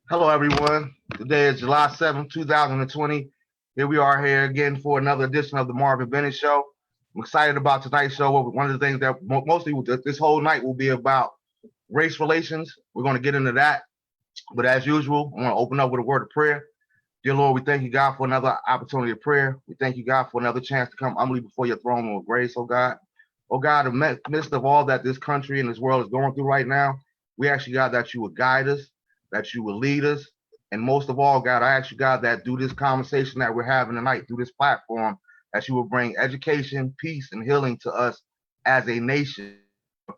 Hello, everyone. Today is July 7th, 2020. Here we are here again for another edition of the Marvin Bennett Show. I'm excited about tonight's show. One of the things that mostly this whole night will be about race relations. We're going to get into that. But as usual, I want to open up with a word of prayer. Dear Lord, we thank you, God, for another opportunity of prayer. We thank you, God, for another chance to come humbly before your throne of grace, oh God. Oh God, in the midst of all that this country and this world is going through right now, we ask you, God, that you would guide us, that you will lead us. And most of all, God, I ask you, God, that through this conversation that we're having tonight, through this platform, that you will bring education, peace, and healing to us as a nation,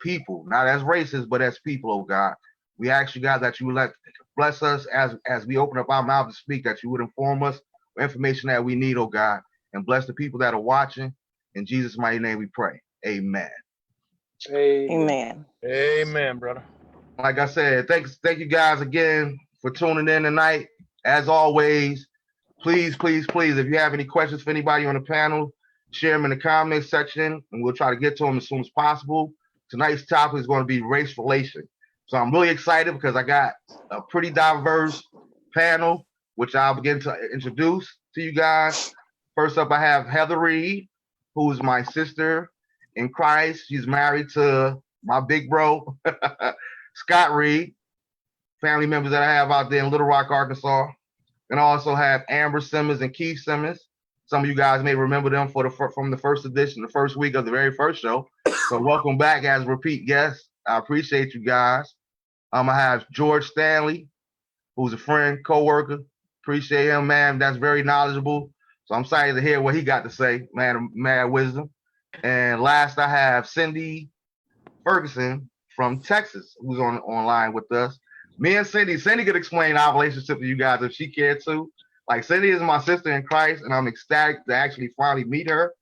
people, not as races, but as people, oh God. We ask you, God, that you would bless us as we open up our mouth to speak, that you would inform us of information that we need, oh God, and bless the people that are watching. In Jesus' mighty name we pray. Amen. Amen. Amen, brother. Like I said, thank you guys again for tuning in tonight. As always, please, if you have any questions for anybody on the panel, share them in the comments section, and we'll try to get to them as soon as possible. Tonight's topic is going to be race relations. So I'm really excited because I got a pretty diverse panel, which I'll begin to introduce to you guys. First up, I have Heather Reed, who is my sister in Christ. She's married to my big bro, Scott Reed, family members that I have out there in Little Rock, Arkansas. And I also have Amber Simmons and Keith Simmons. Some of you guys may remember them from the first edition, the first week of the very first show. So welcome back as repeat guests. I appreciate you guys. I have George Stanley, who's a friend, co-worker. Appreciate him, man. That's very knowledgeable. So I'm excited to hear what he got to say, man of mad wisdom. And last, I have Cindy Ferguson from Texas, who's online with us. Me and Cindy could explain our relationship to you guys if she cared to. Like, Cindy is my sister in Christ, and I'm ecstatic to actually finally meet her.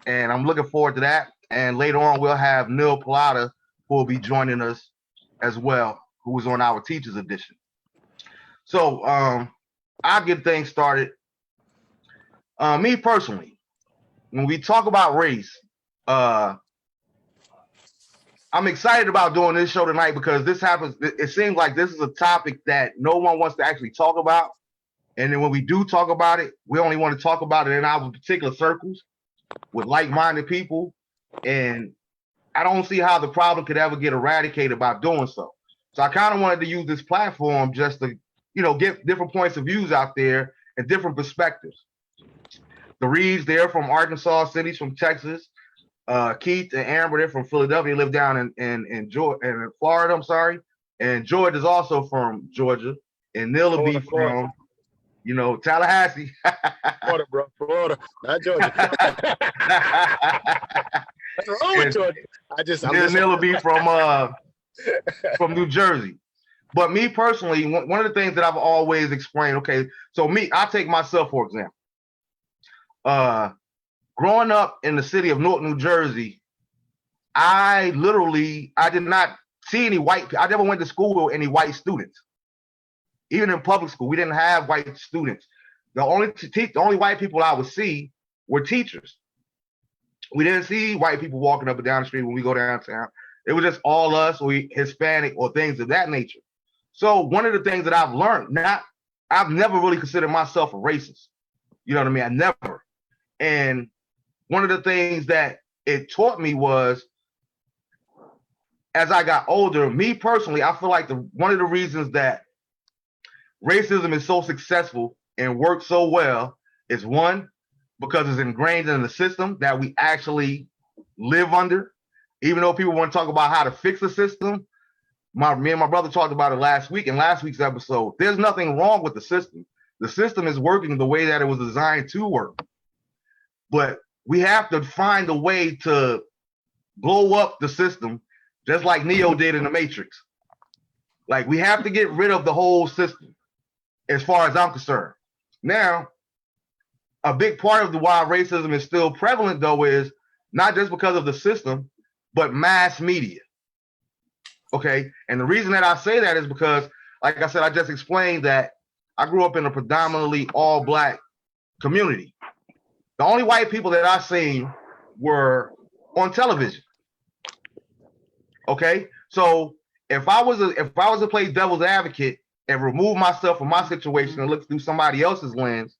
And I'm looking forward to that. And later on, we'll have Neil Pallotta, who will be joining us as well, who was on our Teachers Edition. So I'll get things started. Me personally, when we talk about race, I'm excited about doing this show tonight because this happens. It seems like this is a topic that no one wants to actually talk about. And then when we do talk about it, we only want to talk about it in our particular circles with like-minded people. And I don't see how the problem could ever get eradicated by doing so. So I kind of wanted to use this platform just to, get different points of views out there and different perspectives. The Reeds, they're from Arkansas, Cindy's from Texas. Keith and Amber, they're from Philadelphia, live down in Florida, I'm sorry. And George is also from Georgia. And Neil will be from, Tallahassee. Florida, bro. Florida, not Georgia. What's wrong with Georgia? Neil will be from New Jersey. But me personally, one of the things that I've always explained, okay, so I'll take myself, for example. Growing up in the city of Newark, New Jersey, I did not see any white. I never went to school with any white students. Even in public school, we didn't have white students. The only white people I would see were teachers. We didn't see white people walking up and down the street when we go downtown. It was just all us, or Hispanic, or things of that nature. So one of the things that I've learned, I've never really considered myself a racist. You know what I mean? I never. And one of the things that it taught me was, as I got older, me personally, I feel like one of the reasons that racism is so successful and works so well is, one, because it's ingrained in the system that we actually live under. Even though people want to talk about how to fix the system, me and my brother talked about it last week in last week's episode. There's nothing wrong with the system. The system is working the way that it was designed to work. But we have to find a way to blow up the system, just like Neo did in the Matrix. Like, we have to get rid of the whole system, as far as I'm concerned. Now, a big part of why racism is still prevalent, though, is not just because of the system, but mass media. Okay? And the reason that I say that is because, like I said, I just explained that I grew up in a predominantly all-black community. The only white people that I seen were on television. Okay? So if I was to play devil's advocate and remove myself from my situation and look through somebody else's lens,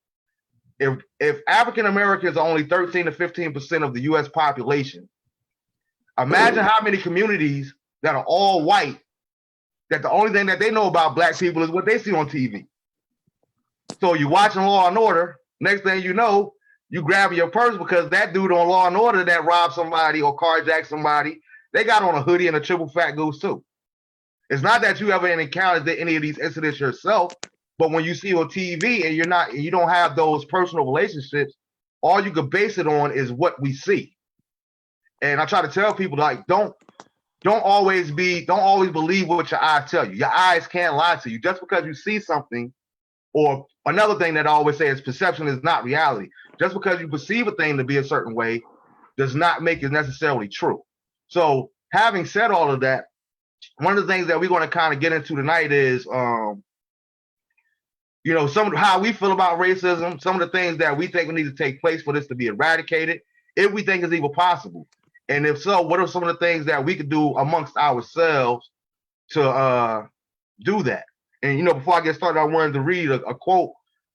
if African Americans are only 13 to 15% of the US population, imagine how many communities that are all white, that the only thing that they know about black people is what they see on TV. So you're watching Law and Order, next thing you know, you grab your purse because that dude on Law and Order that robbed somebody or carjacked somebody, they got on a hoodie and a triple fat goose too. It's not that you ever encountered any of these incidents yourself, but when you see on TV and you don't have those personal relationships, all you could base it on is what we see. And I try to tell people, like, don't always believe what your eyes tell you. Your eyes can't lie to you. Just because you see something, or another thing that I always say is perception is not reality. Just because you perceive a thing to be a certain way does not make it necessarily true. So having said all of that, one of the things that we're going to kind of get into tonight is, how we feel about racism, some of the things that we think need to take place for this to be eradicated, if we think it's even possible. And if so, what are some of the things that we could do amongst ourselves to do that? And, before I get started, I wanted to read a quote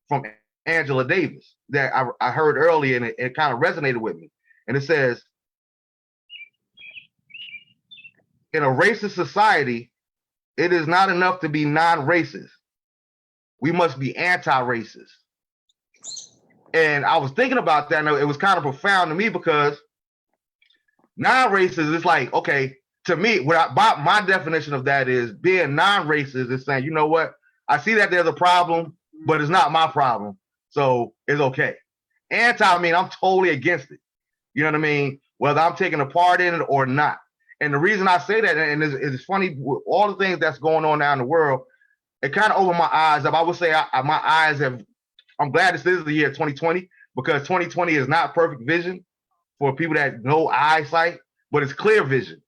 from Angela Davis that I heard earlier, and it kind of resonated with me. And it says, in a racist society, it is not enough to be non-racist. We must be anti-racist. And I was thinking about that, and it was kind of profound to me because non-racist is like, okay, to me, my definition of that is being non-racist is saying, you know what, I see that there's a problem, but it's not my problem, so it's okay. Anti, I'm totally against it. You know what I mean? Whether I'm taking a part in it or not. And the reason I say that, and it's funny, with all the things that's going on now in the world, it kind of opened my eyes up. I would say my eyes have, I'm glad this is the year 2020, because 2020 is not perfect vision for people that know eyesight, but it's clear vision.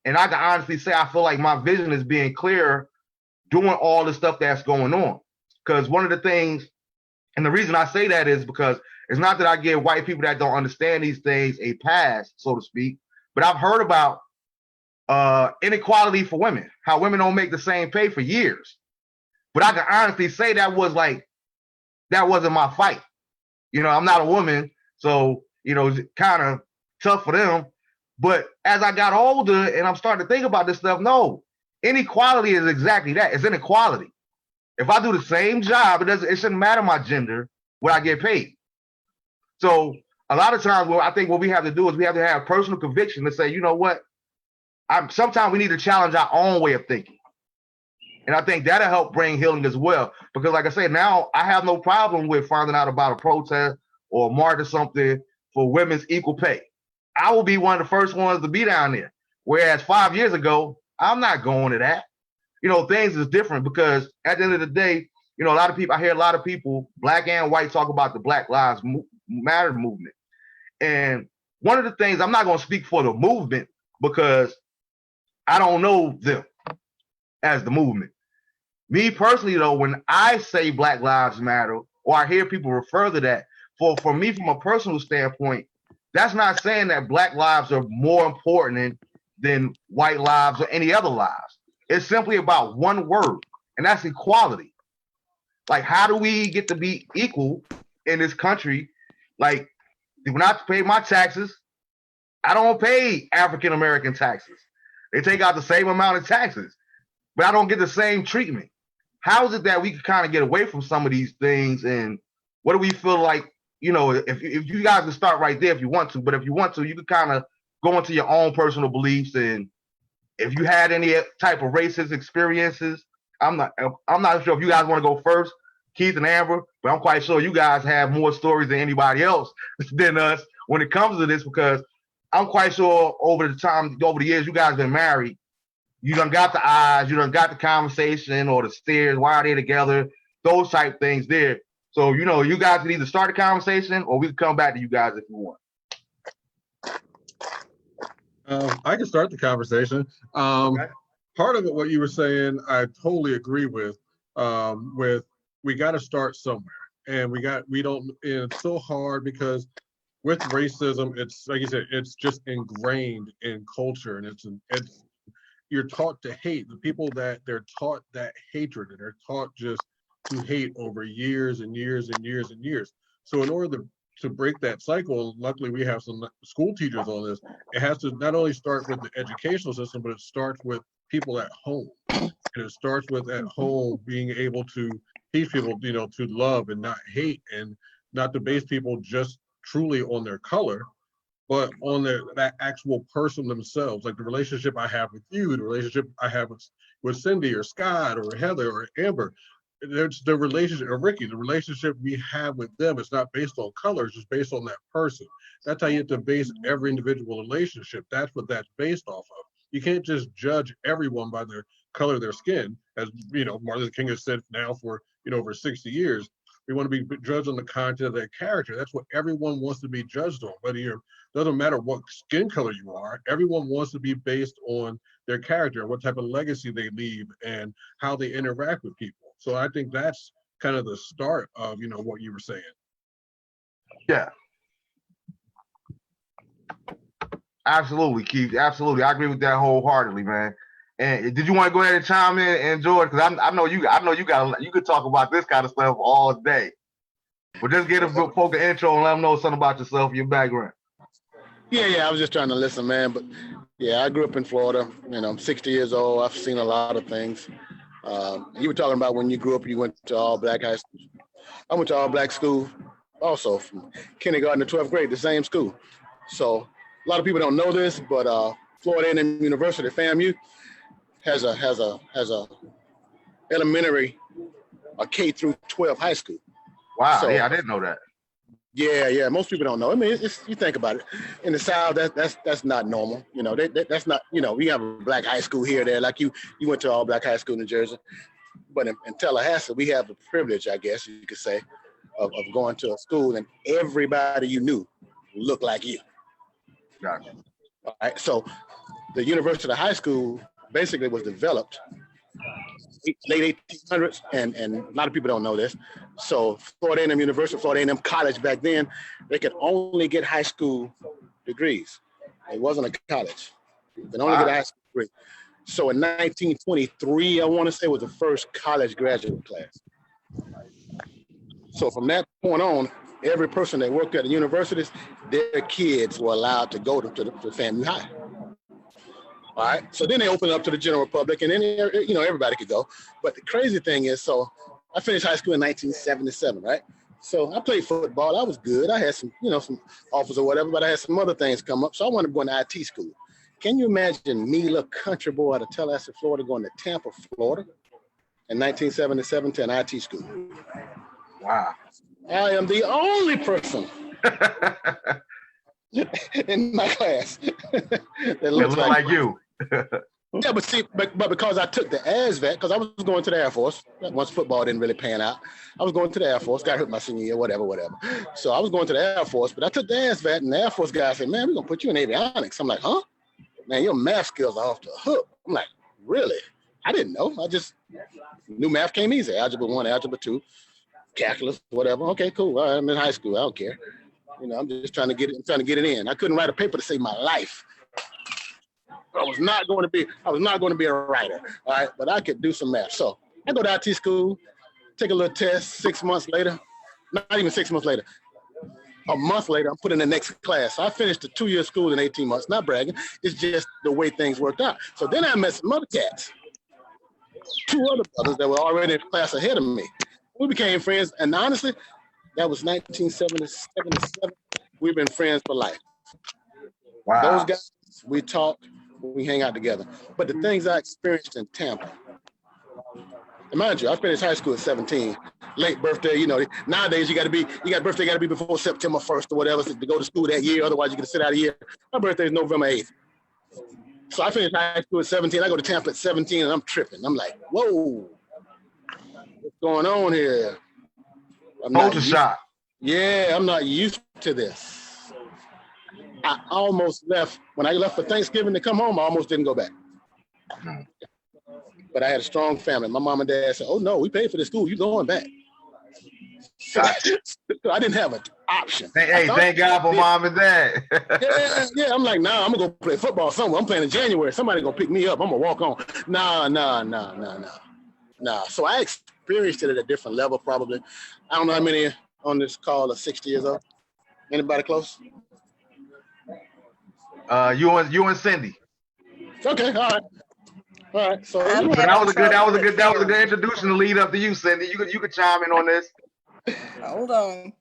And I can honestly say I feel like my vision is being clearer doing all the stuff that's going on. Because one of the things, and the reason I say that is because it's not that I give white people that don't understand these things a pass, so to speak, but I've heard about inequality for women, how women don't make the same pay for years. But I can honestly say that wasn't my fight. I'm not a woman, so it's kind of tough for them. But as I got older and I'm starting to think about this stuff, no, inequality is exactly that. It's inequality. If I do the same job, it shouldn't matter my gender, what I get paid. So a lot of times, I think what we have to do is we have to have personal conviction to say, you know what, sometimes we need to challenge our own way of thinking. And I think that'll help bring healing as well. Because like I said, now I have no problem with finding out about a protest or a march or something for women's equal pay. I will be one of the first ones to be down there. Whereas 5 years ago, I'm not going to that. Things is different because at the end of the day, I hear a lot of people, black and white, talk about the Black Lives Matter movement. And one of the things, I'm not going to speak for the movement because I don't know them as the movement. Me personally, though, when I say Black Lives Matter, or I hear people refer to that, for me, from a personal standpoint, that's not saying that black lives are more important than white lives or any other lives. It's simply about one word, and that's equality. Like, how do we get to be equal in this country? Like, when I pay my taxes, I don't pay African-American taxes. They take out the same amount of taxes, but I don't get the same treatment. How is it that we can kind of get away from some of these things? And what do we feel like, if you guys can start right there if you want to, but if you want to, you can kind of go into your own personal beliefs. And if you had any type of racist experiences, I'm not sure if you guys want to go first, Keith and Amber, but I'm quite sure you guys have more stories than anybody else than us when it comes to this, because I'm quite sure over the years you guys have been married, you done got the eyes, you done got the conversation or the stares, why are they together, those type things there. So, you guys can either start a conversation or we can come back to you guys if you want. I can start the conversation. Okay. Part of it, what you were saying, I totally agree with we got to start somewhere. And it's so hard because with racism, it's like you said, it's just ingrained in culture, and it's you're taught to hate. The people that they're taught that hatred, and they're taught just to hate over years and years and years and years. So in order to break that cycle, luckily we have some school teachers on this. It has to not only start with the educational system, but it starts with people at home. And it starts with at home being able to teach people, to love and not hate, and not to base people just truly on their color, but on that actual person themselves. Like the relationship I have with you, the relationship I have with Cindy or Scott or Heather or Amber. There's the relationship, or Ricky, the relationship we have with them is not based on colors, it's based on that person. That's how you have to base every individual relationship. That's what that's based off of. You can't just judge everyone by their color of their skin. As Martin Luther King has said now for over 60 years. We want to be judged on the content of their character. That's what everyone wants to be judged on. Whether doesn't matter what skin color you are, everyone wants to be based on their character and what type of legacy they leave and how they interact with people. So I think that's kind of the start of, what you were saying. Yeah. Absolutely, Keith. Absolutely. I agree with that wholeheartedly, man. And did you want to go ahead and chime in, and George? Because I know you could talk about this kind of stuff all day. But just get folk an intro and let them know something about yourself and your background. Yeah, I was just trying to listen, man. But yeah, I grew up in Florida. I'm 60 years old. I've seen a lot of things. You were talking about when you grew up, you went to all black high school. I went to all black school also, from kindergarten to 12th grade, the same school. So a lot of people don't know this, but Florida A&M University, FAMU, has a elementary, a K through 12 high school. Wow, so, yeah, I didn't know that. Yeah, most people don't know. I mean, you think about it. In the South, that's not normal. That's not. We have a black high school here, there. Like you went to all black high school in New Jersey, but in Tallahassee, we have the privilege, I guess you could say, of going to a school and everybody you knew looked like you. Gotcha. All right, so the University High School basically was developed late 1800s, and a lot of people don't know this. So Florida A&M University, Florida A&M College back then, they could only get high school degrees. It wasn't a college. You could only get a high school degree. So in 1923, I want to say, was the first college graduate class. So from that point on, every person that worked at the universities, their kids were allowed to go to FAMU High. All right. So then they opened up to the general public, and then everybody could go. But the crazy thing is, so I finished high school in 1977, right? So I played football. I was good. I had some offers or whatever, but I had some other things come up. So I wound up going to IT school. Can you imagine me, little country boy out of Tallahassee, Florida, going to Tampa, Florida in 1977 to an IT school? Wow. I am the only person in my class that looks like you. Yeah, but because I took the ASVAT, because I was going to the Air Force. Once football didn't really pan out, I was going to the Air Force. Got hurt my senior year, whatever. So I was going to the Air Force, but I took the ASVAT, and the Air Force guy said, "Man, we're gonna put you in avionics." I'm like, "Huh? Man, your math skills are off the hook." I'm like, "Really? I didn't know. I just knew math came easy. Algebra 1, Algebra 2, calculus, whatever. Okay, cool. All right, I'm in high school. I don't care. I'm just trying to get it in. I couldn't write a paper to save my life. I was not going to be a writer, all right? But I could do some math. So I go to IT school, take a little test. 6 months later, not even 6 months later, a month later, I'm put in the next class. So I finished the 2-year school in 18 months. Not bragging. It's just the way things worked out. So then I met some other cats, 2 other brothers that were already in the class ahead of me. We became friends, and honestly, that was 1977. We've been friends for life. Wow. Those guys, we talk, we hang out together. But the things I experienced in Tampa, and mind you, I finished high school at 17. Late birthday, nowadays birthday got to be before September 1st or whatever to go to school that year. Otherwise, you get to sit out a year. My birthday is November 8th. So I finished high school at 17. I go to Tampa at 17, and I'm tripping. I'm like, whoa, what's going on here? Culture shock. Yeah, I'm not used to this. I almost left. When I left for Thanksgiving to come home, I almost didn't go back. But I had a strong family. My mom and dad said, "Oh, no, we paid for the school. You're going back." So I didn't have an option. Hey, thank God for mom and dad. yeah. I'm like, nah, I'm gonna go play football somewhere. I'm playing in January. Somebody gonna pick me up. I'm gonna walk on. Nah. So I experienced it at a different level, probably. I don't know how many on this call are 60 years old. Anybody close? You and Cindy. Okay, all right. So that was a good introduction to lead up to you, Cindy. You could chime in on this. Hold on.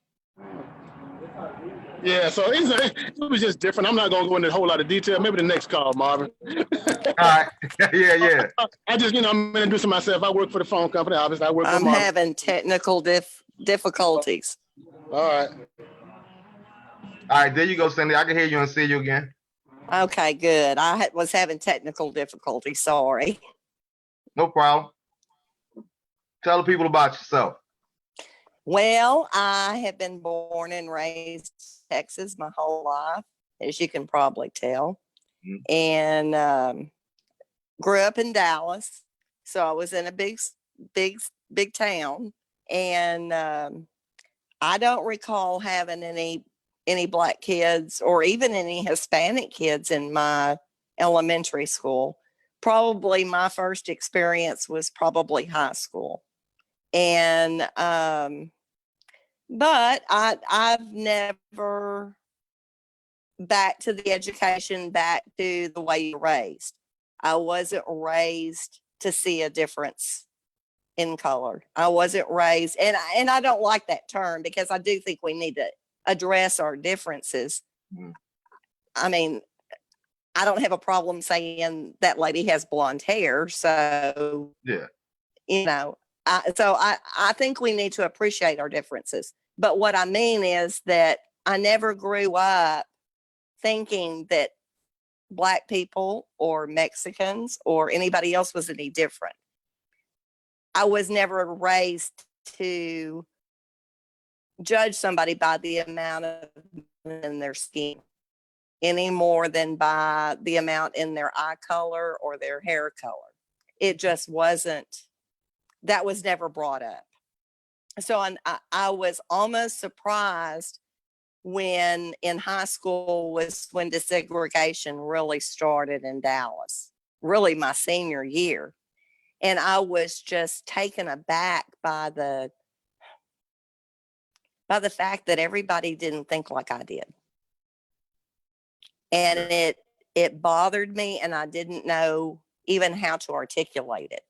Yeah, so it was just different. I'm not gonna go into a whole lot of detail. Maybe the next call, Marvin. All right. Yeah. I just, I'm introducing myself. I work for the phone company. Obviously, I work for I'm Marvin. having technical difficulties. All right. All right, there you go, Cindy. I can hear you and see you again. Okay, good. I was having technical difficulties. Sorry. No problem. Tell the people about yourself. Well, I have been born and raised in Texas my whole life, as you can probably tell, and grew up in Dallas. So I was in a big town, and I don't recall having any black kids or even any Hispanic kids in my elementary school. Probably my first experience was probably high school. And but I've never, back to the education, back to the way you're raised. I wasn't raised to see a difference in color. I wasn't raised, and I don't like that term, because I do think we need to address our differences. I mean, I don't have a problem saying that lady has blonde hair. So, yeah, I think we need to appreciate our differences. But what I mean is that I never grew up thinking that Black people or Mexicans or anybody else was any different. I was never raised to judge somebody by the amount of in their skin any more than by the amount in their eye color or their hair color. It just wasn't, that was never brought up. So I was almost surprised when in high school was when desegregation really started in Dallas, really my senior year. And I was just taken aback by the fact that everybody didn't think like I did. And it bothered me, and I didn't know even how to articulate it.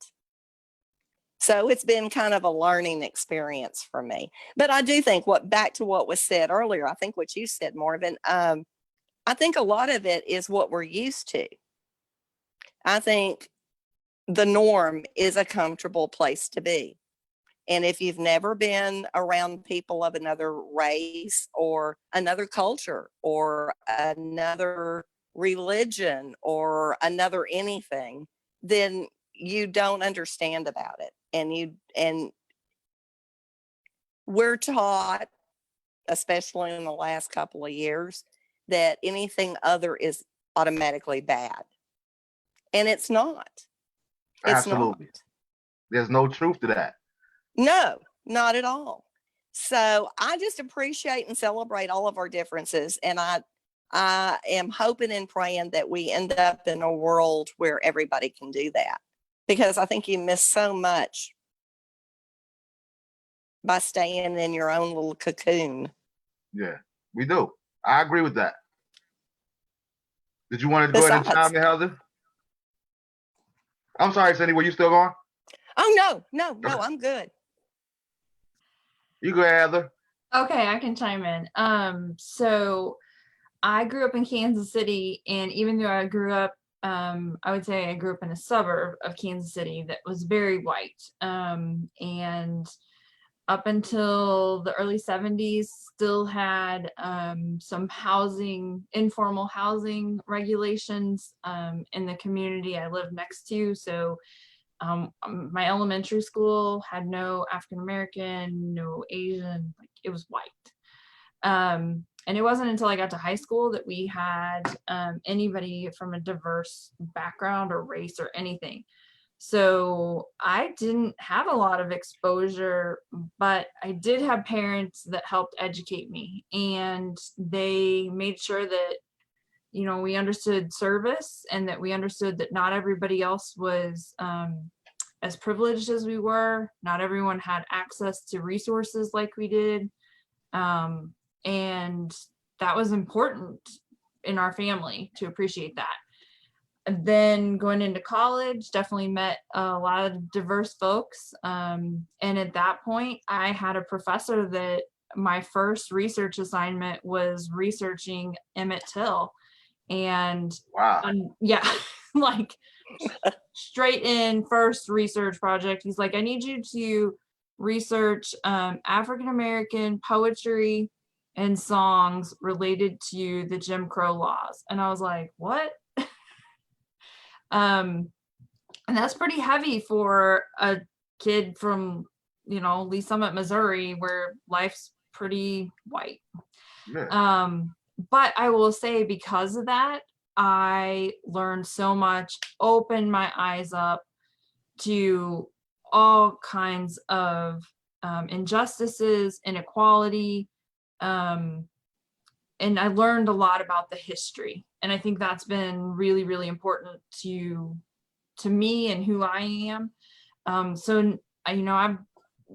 So it's been kind of a learning experience for me. But I do think back to what was said earlier, I think what you said, Marvin, I think a lot of it is what we're used to. I think the norm is a comfortable place to be. And if you've never been around people of another race or another culture or another religion or another anything, then you don't understand about it. And we're taught, especially in the last couple of years, that anything other is automatically bad. And it's not. Absolutely. There's no truth to that. No, not at all. So I just appreciate and celebrate all of our differences. And I am hoping and praying that we end up in a world where everybody can do that, because I think you miss so much by staying in your own little cocoon. Yeah, we do. I agree with that. Did you want to go ahead and chime in, Heather? I'm sorry, Cindy, were you still going? Oh, no, I'm good. You go, Heather. Okay, I can chime in. So I grew up in Kansas City, and even though I grew up, I would say I grew up in a suburb of Kansas City that was very white. And up until the early 70s, still had some informal housing regulations in the community I lived next to. So my elementary school had no African American, no Asian, like it was white. And it wasn't until I got to high school that we had anybody from a diverse background or race or anything. So I didn't have a lot of exposure, but I did have parents that helped educate me, and they made sure that, you know, we understood service and that we understood that not everybody else was as privileged as we were. Not everyone had access to resources like we did. And that was important in our family to appreciate that. And then going into college, definitely met a lot of diverse folks. And at that point, I had a professor that my first research assignment was researching Emmett Till. And Wow. yeah, like straight in first research project. He's like, I need you to research African-American poetry and songs related to the Jim Crow laws. And I was like, what? And that's pretty heavy for a kid from, you know, Lee Summit, Missouri, where life's pretty white. Yeah. But I will say, because of that, I learned so much, opened my eyes up to all kinds of injustices, inequality, and I learned a lot about the history. And I think that's been really, really important to me and who I am. So, you know, I've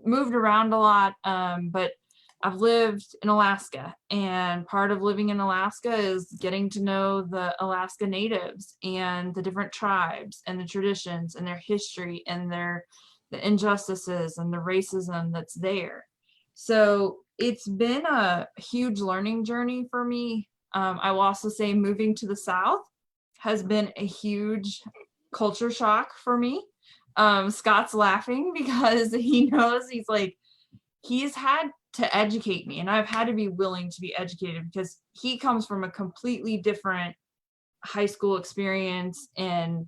moved around a lot, but I've lived in Alaska, and part of living in Alaska is getting to know the Alaska natives and the different tribes and the traditions and their history and the injustices and the racism that's there. So it's been a huge learning journey for me. I will also say moving to the South has been a huge culture shock for me. Scott's laughing because he knows, he's had to educate me, and I've had to be willing to be educated because he comes from a completely different high school experience. And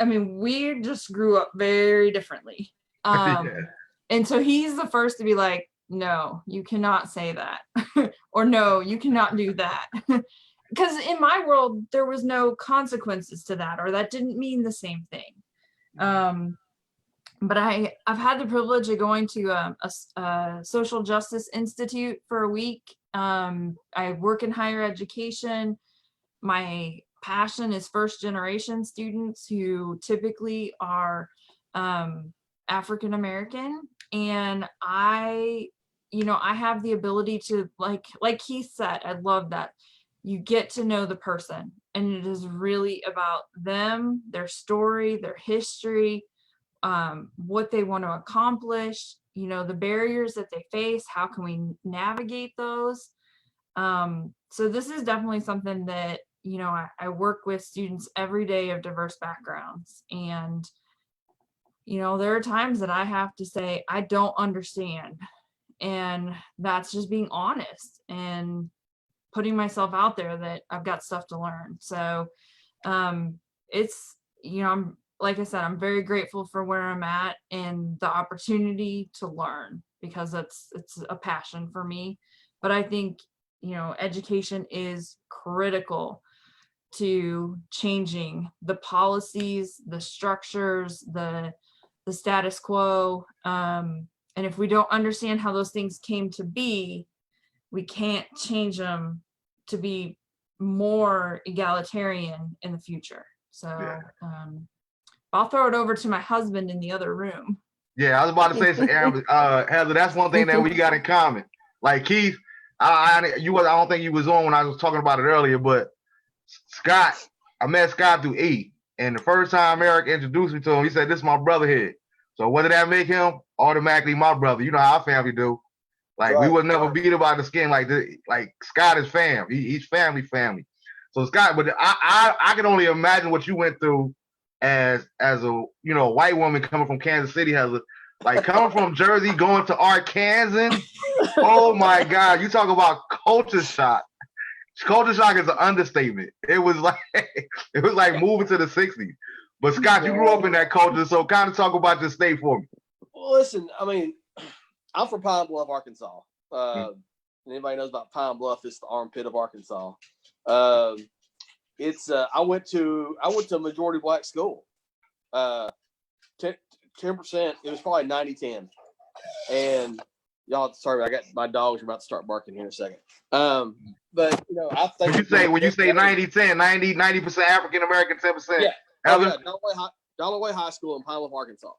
we just grew up very differently. Yeah. And so he's the first to be like, no, you cannot say that. Or no, you cannot do that. Because in my world, there was no consequences to that, or that didn't mean the same thing. But I've had the privilege of going to a social justice institute for a week. I work in higher education. My passion is first generation students who typically are African American, and I have the ability to, like he said, I love that you get to know the person, and it is really about them, their story, their history, what they want to accomplish, the barriers that they face, how can we navigate those. So this is definitely something that, I work with students every day of diverse backgrounds. And, there are times that I have to say, I don't understand. And that's just being honest and putting myself out there that I've got stuff to learn. So it's, I'm, like I said, I'm very grateful for where I'm at and the opportunity to learn, because it's a passion for me. But I think, education is critical to changing the policies, the structures, the status quo. And if we don't understand how those things came to be, we can't change them to be more egalitarian in the future. So Yeah. I'll throw it over to my husband in the other room. Yeah, I was about to say, Heather, that's one thing that we got in common. Like Keith, I don't think you was on when I was talking about it earlier, but Scott, I met Scott through E, and the first time Eric introduced me to him, he said, "This is my brother here." So what did that make him? Automatically my brother. You know how our family do. Like we would never beat about the skin like this. Like Scott is fam. He's family. So Scott, but I can only imagine what you went through as a white woman coming from Kansas City, like coming from Jersey going to Arkansas. Oh my God, you talk about culture shock. Culture shock is an understatement. It was like moving to the 60s. But Scott, you grew up in that culture, so kind of talk about your state for me. Well, listen, I'm from Pine Bluff, Arkansas. Anybody knows about Pine Bluff? It's the armpit of Arkansas. I went to a majority black school. 10%. It was probably 90-10. And y'all, sorry, my dogs are about to start barking here in a second. But I think when you say 90-10, 90% African American, 10% other. Dollar High School in Pine Bluff, Arkansas.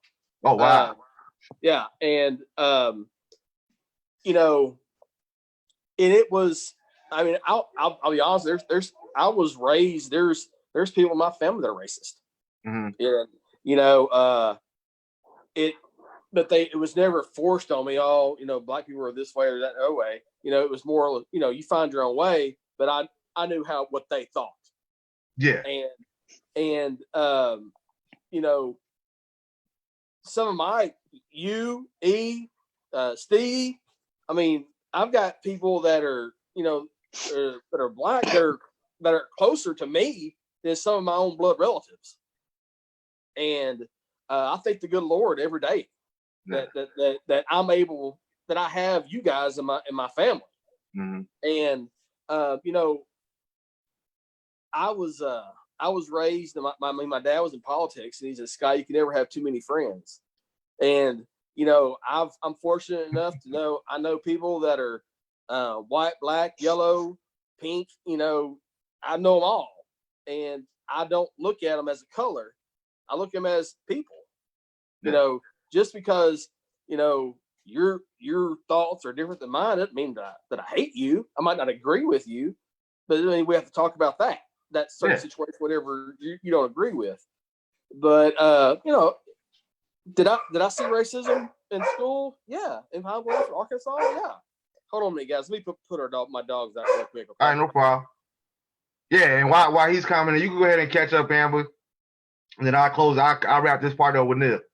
Oh wow. Yeah, and and it was. I mean, I'll be honest. I was raised. There's people in my family that are racist. Mm-hmm. But it was never forced on me. Oh, black people are this way or that way. It was more, you find your own way. But I knew what they thought. Yeah. And some of my Steve. I mean, I've got people that are that are black that are closer to me than some of my own blood relatives. And I thank the good Lord every day that I'm able, that I have you guys in my family. Mm-hmm. And I was raised, my dad was in politics, and he said, Scott, you can never have too many friends. And I'm fortunate enough to I know people that are white, black, yellow, pink. I know them all, and I don't look at them as a color. I look at them as people. Yeah. Just because your thoughts are different than mine doesn't mean that I hate you. I might not agree with you, but I mean, we have to talk about that certain situation, whatever you don't agree with. But did I see racism in school? Yeah, in Pine Bluff, Arkansas. Yeah. Hold on a minute, guys. Let me put my dogs out real quick. Okay? All right, no problem. Yeah, and while he's commenting, you can go ahead and catch up, Amber. And then I'll close. I'll wrap this part up with Nip.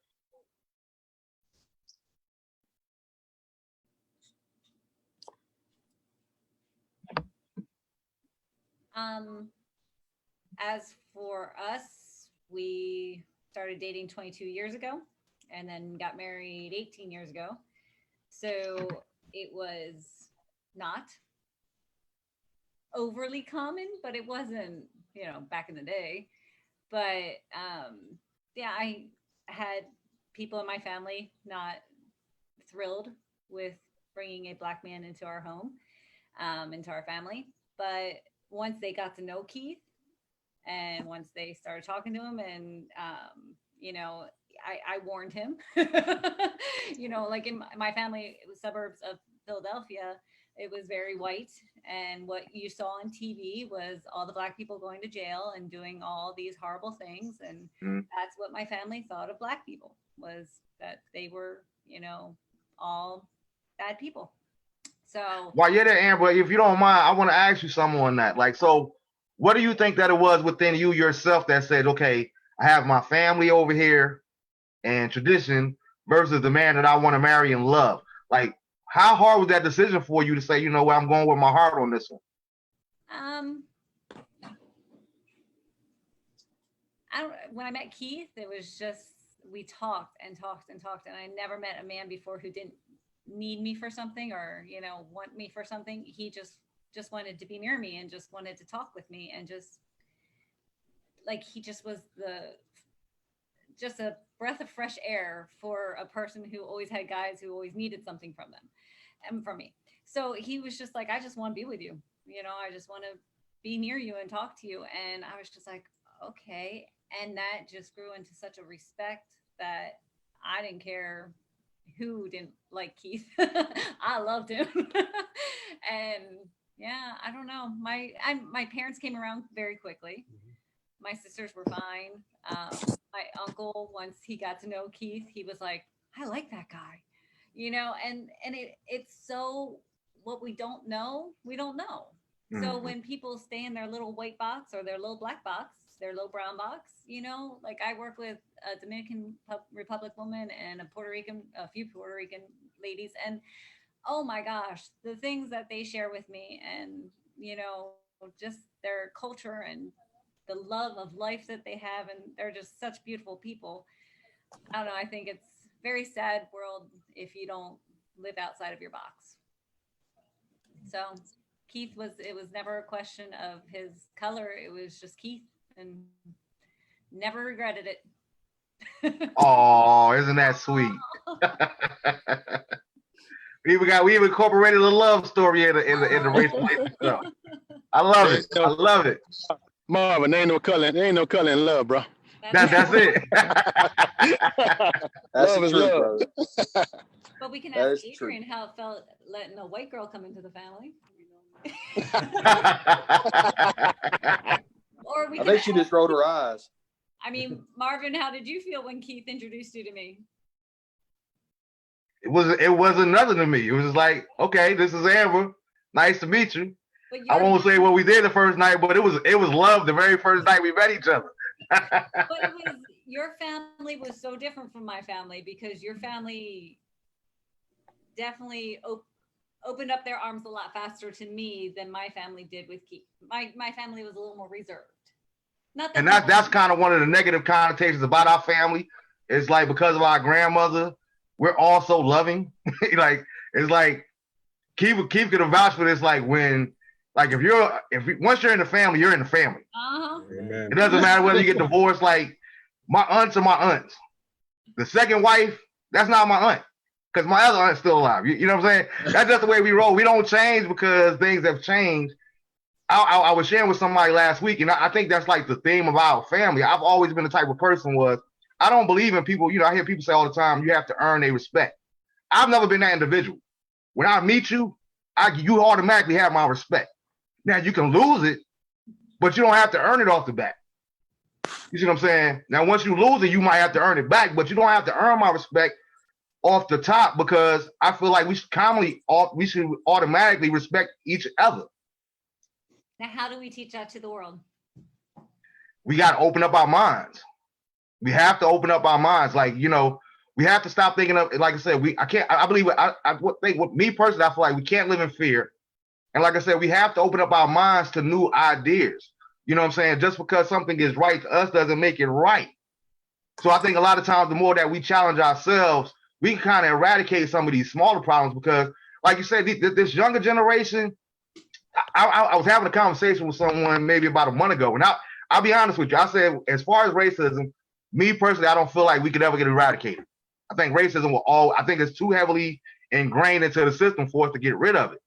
As for us, we started dating 22 years ago and then got married 18 years ago. So it was not overly common, but it wasn't, back in the day. But I had people in my family not thrilled with bringing a black man into our home, into our family. But once they got to know Keith, and once they started talking to him, and I warned him, like in my family, it was suburbs of Philadelphia, it was very white, and what you saw on TV was all the black people going to jail and doing all these horrible things, and that's what my family thought of black people, was that they were, all bad people. So while you're there, Amber, if you don't mind, I want to ask you something on that. Like, so what do you think that it was within you yourself that said, okay, I have my family over here and tradition versus the man that I want to marry and love? Like, how hard was that decision for you to say, you know what, I'm going with my heart on this one? When I met Keith, it was just, we talked and talked and talked, and I never met a man before who didn't need me for something or, want me for something. He just wanted to be near me and just wanted to talk with me, and just like, he just was just a breath of fresh air for a person who always had guys who always needed something from them and from me. So he was just like, I just want to be with you. I just want to be near you and talk to you. And I was just like, okay. And that just grew into such a respect that I didn't care who didn't like Keith. I loved him. And yeah, I don't know. My parents came around very quickly. My sisters were fine. My uncle, once he got to know Keith, he was like, I like that guy, and it's so, what we don't know, we don't know. Mm-hmm. So when people stay in their little white box or their little black box, their little brown box, like I work with a Dominican Republic woman and a few Puerto Rican ladies, and oh my gosh, the things that they share with me, and just their culture and the love of life that they have, and they're just such beautiful people. I don't know, I think it's a very sad world if you don't live outside of your box. So Keith it was never a question of his color, it was just Keith, and never regretted it. Oh, isn't that sweet? we even incorporated a love story in the race stuff. I love it. I love it. Marvin, there ain't no color in love, bro. That's it. That's Love the is truth, love. brother. But we can That ask is true. Adrian how it felt letting a white girl come into the family. Or we I can think she just rolled her eyes. I mean, Marvin, how did you feel when Keith introduced you to me? It wasn't nothing to me. It was just like, okay, this is Amber. Nice to meet you. But I won't say what we did the first night, but it was love the very first night we met each other. but it was your family was so different from my family because your family definitely opened up their arms a lot faster to me than my family did with Keith. My family was a little more reserved. Not that And that's kind of one of the negative connotations about our family. It's like because of our grandmother, we're all so loving. Like it's like Keith could vouch for this. Like when, like once you're in the family, you're in the family. Amen. It doesn't matter whether you get divorced. Like my aunts are my aunts. The second wife, that's not my aunt because my other aunt's still alive. You know what I'm saying? That's just the way we roll. We don't change because things have changed. I was sharing with somebody last week, and I think that's like the theme of our family. I've always been the type of person I don't believe in people. You know, I hear people say all the time, you have to earn their respect. I've never been that individual. When I meet you, you automatically have my respect. Now you can lose it, but you don't have to earn it off the bat. You see what I'm saying? Now, once you lose it, you might have to earn it back, but you don't have to earn my respect off the top because I feel like we should automatically respect each other. Now, how do we teach that to the world? We got to open up our minds. We have to open up our minds. Like, you know, we have to stop thinking of, like I said, I believe, me personally, I feel like we can't live in fear. And like I said, we have to open up our minds to new ideas. You know what I'm saying? Just because something is right to us doesn't make it right. So I think a lot of times, the more that we challenge ourselves, we can kind of eradicate some of these smaller problems because, like you said, this younger generation, I was having a conversation with someone maybe about a month ago, and I'll be honest with you. I said, as far as racism, me personally, I don't feel like we could ever get eradicated. I think racism I think it's too heavily ingrained into the system for us to get rid of it.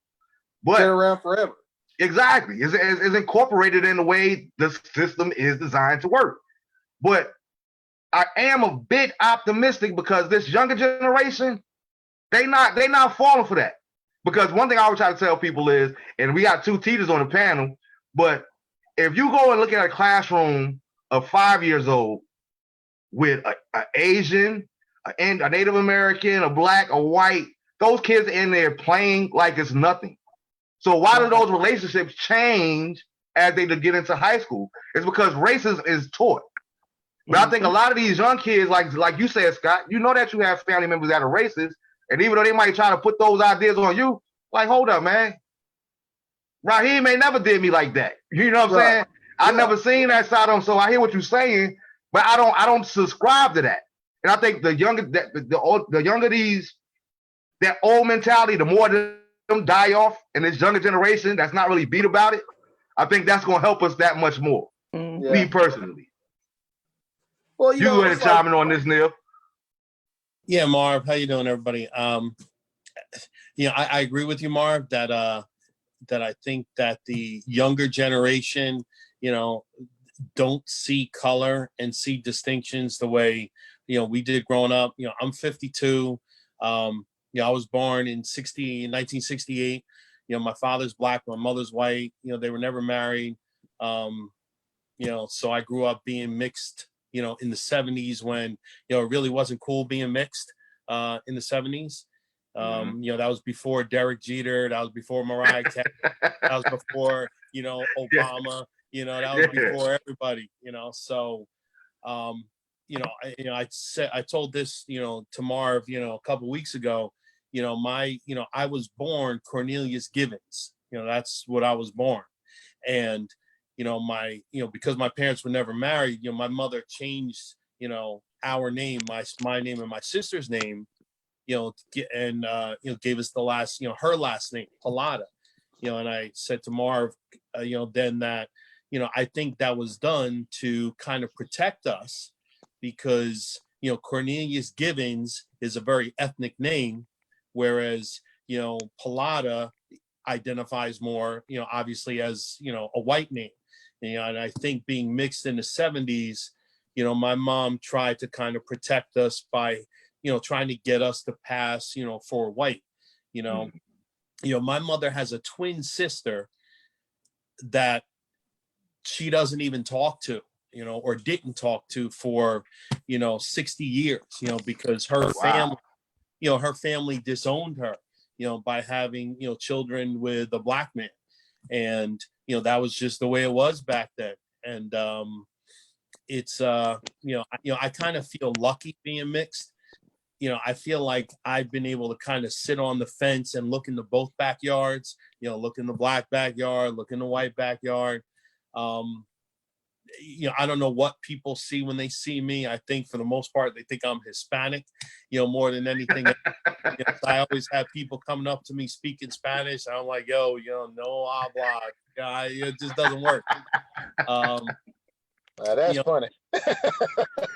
But been around forever. Exactly. It's incorporated in the way the system is designed to work. But I am a bit optimistic because this younger generation, they not falling for that. Because one thing I always try to tell people is, and we got two teachers on the panel, but if you go and look at a classroom of 5 years old with an Asian, a Native American, a Black, a white, those kids are in there playing like it's nothing. So why do those relationships change as they get into high school? It's because racism is taught. But I think a lot of these young kids, like you said, Scott, you know that you have family members that are racist, and even though they might try to put those ideas on you, like, hold up, man. Raheem ain't never did me like that. You know what I'm saying? I never seen that side of him, so I hear what you're saying, but I don't subscribe to that. And I think the younger that old mentality, the more them die off in this younger generation that's not really beat about it, I think that's going to help us that much more. Me personally. Well, you go ahead and chime in on this, Neil. Yeah, Marv, how you doing, everybody? I agree with you, Marv, that I think that the younger generation, don't see color and see distinctions the way, we did growing up. I'm 52. I was born in 1968. My father's Black, my mother's white. They were never married. So I grew up being mixed, in the 70s when, it really wasn't cool being mixed in the 70s. That was before Derek Jeter. That was before Mariah Carey. That was before, Obama. That was before everybody. So, I told this, to Marv, a couple weeks ago. I was born Cornelius Givens. That's what I was born, and because my parents were never married. My mother changed, our name, my name and my sister's name. And gave us the last, her last name, Pallotta. And I said to Marv, then that, I think that was done to kind of protect us, because, you know, Cornelius Givens is a very ethnic name, whereas, you know, Pallotta identifies more, you know, obviously as, you know, a white name. You know, and I think being mixed in the 70s, you know, my mom tried to kind of protect us by, you know, trying to get us to pass, you know, for white. You know, my mother has a twin sister that she doesn't even talk to, you know, or didn't talk to for, you know, 60 years, you know, because her family, you know, her family disowned her, you know, by having, you know, children with a black man. And, you know, that was just the way it was back then. And it's, you know, I kind of feel lucky being mixed. You know, I feel like I've been able to kind of sit on the fence and look into both backyards, you know, look in the black backyard, look in the white backyard. You know, I don't know what people see when they see me. I think for the most part, they think I'm Hispanic, you know, more than anything. You know, I always have people coming up to me speaking Spanish. And I'm like, yo, you know, no habla, guy. It just doesn't work. That's you know, funny.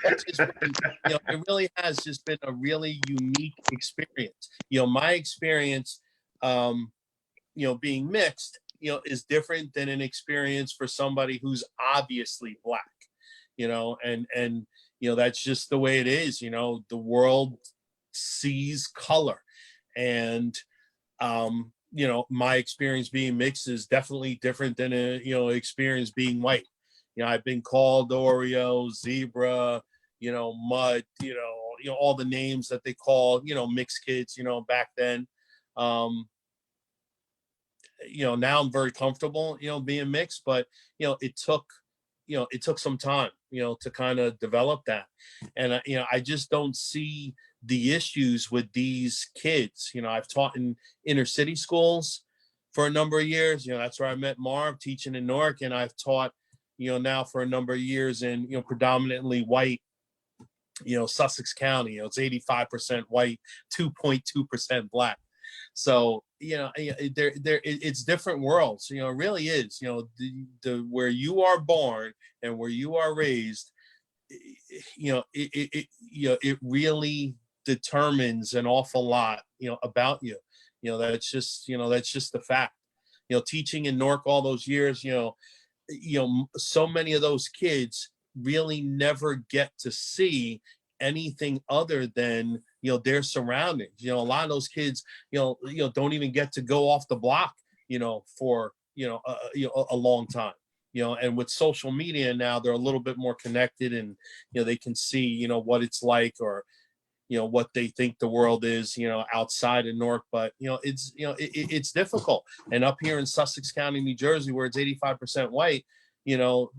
it's just been, you know, it really has just been a really unique experience. You know, my experience, you know, being mixed, you know, is different than an experience for somebody who's obviously black, you know, and, you know, that's just the way it is. You know, the world sees color, and, you know, my experience being mixed is definitely different than a, you know, experience being white. You know, I've been called Oreo, zebra, you know, mud, you know, all the names that they call, you know, mixed kids, you know, back then. You know, now I'm very comfortable, you know, being mixed, but, you know, it took some time, you know, to kind of develop that. And, you know, I just don't see the issues with these kids. You know, I've taught in inner city schools for a number of years. You know, that's where I met Marv, teaching in Newark, and I've taught, you know, now for a number of years in, you know, predominantly white, you know, Sussex County. You know, it's 85% white, 2.2% black. So, you know, it's different worlds. You know, it really is. You know, the where you are born and where you are raised, you know, it really determines an awful lot, you know, about you. You know, that's just the fact. You know, teaching in Newark all those years, you know, so many of those kids really never get to see anything other than, you know, their surroundings. You know, a lot of those kids, you know, don't even get to go off the block, you know, for, you know, a long time. You know, and with social media now, they're a little bit more connected, and, you know, they can see, you know, what it's like, or, you know, what they think the world is, you know, outside of Newark. But, you know, it's difficult. And up here in Sussex County, New Jersey, where it's 85% white, you know,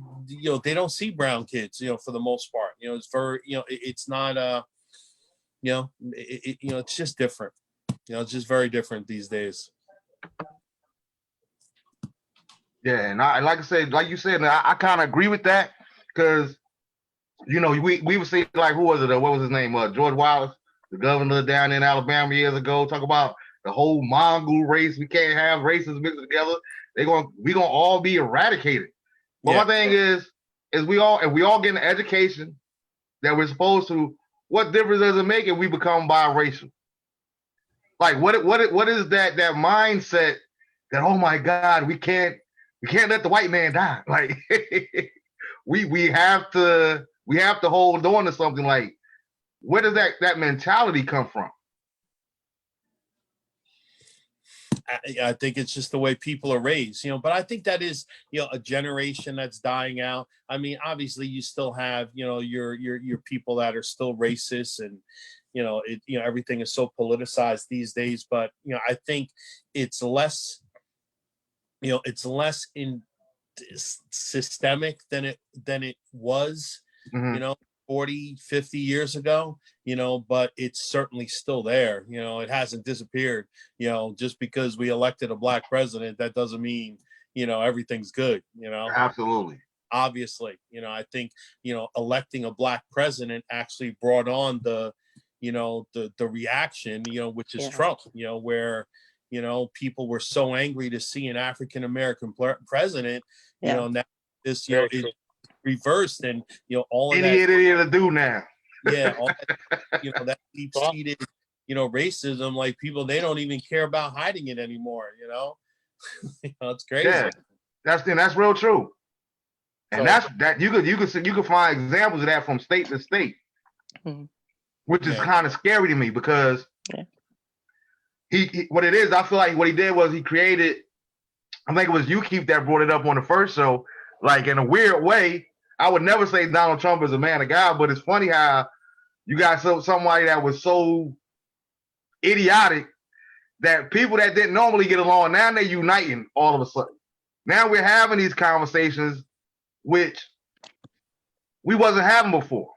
they don't see brown kids, you know, for the most part. You know, it's very, you know, it's not, you know, you know, it's just different. You know, it's just very different these days. Yeah, and like I said, like you said, I kind of agree with that, because, you know, we would say, like, who was it? What was his name? George Wallace, the governor down in Alabama years ago, talk about the whole Mongol race. We can't have races mixed together. We gonna all be eradicated. But my thing is if we all get an education that we're supposed to, what difference does it make if we become biracial? Like, what is that mindset that, oh my God, we can't let the white man die? Like, we have to hold on to something. Like, where does that mentality come from? I think it's just the way people are raised, you know, but I think that is, you know, a generation that's dying out. I mean, obviously you still have, you know, your people that are still racist, and, you know, everything is so politicized these days. But, you know, I think it's less in systemic than it was, you know, 40, 50 years ago, you know, but it's certainly still there. You know, it hasn't disappeared. You know, just because we elected a black president, that doesn't mean, you know, everything's good, you know. Absolutely. Obviously, you know, I think, you know, electing a black president actually brought on the reaction, you know, which is Trump, you know, where, you know, people were so angry to see an African-American president, you know, now this, you know, reversed, and all of Idiot to do now. all that, that deep-seated, racism, like people, they don't even care about hiding it anymore. It's crazy. Yeah, that's real true. And that you could find examples of that from state to state, which is kind of scary to me because he what it is, I feel like what he did was he created, I think it was you, Keith, that brought it up on the first show, like in a weird way. I would never say Donald Trump is a man of God, but it's funny how you got somebody that was so idiotic that people that didn't normally get along, now they're uniting all of a sudden. Now we're having these conversations which we wasn't having before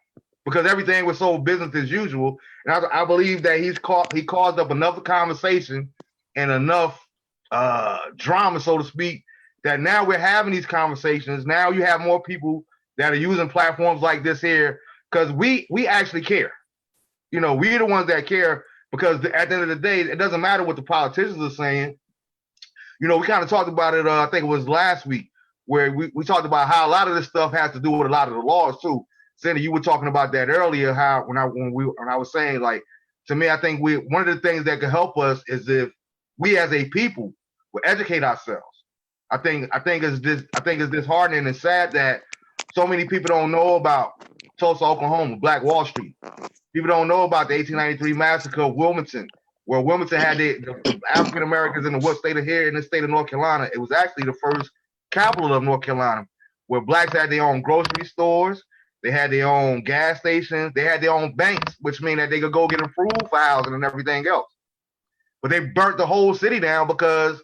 because everything was so business as usual. And I believe that he caused up enough conversation and enough drama, so to speak, that now we're having these conversations. Now you have more people that are using platforms like this here because we actually care. We're the ones that care because at the end of the day, it doesn't matter what the politicians are saying. We kind of talked about it, I think it was last week, where we talked about how a lot of this stuff has to do with a lot of the laws too. Cindy, you were talking about that earlier, how when I was saying, like, to me, I think one of the things that could help us is if we as a people will educate ourselves. I think it's disheartening and sad that so many people don't know about Tulsa, Oklahoma, Black Wall Street. People don't know about the 1893 massacre of Wilmington, where Wilmington had the African Americans in the state of here in the state of North Carolina. It was actually the first capital of North Carolina, where blacks had their own grocery stores, they had their own gas stations, they had their own banks, which mean that they could go get approved for housing and everything else. But they burnt the whole city down because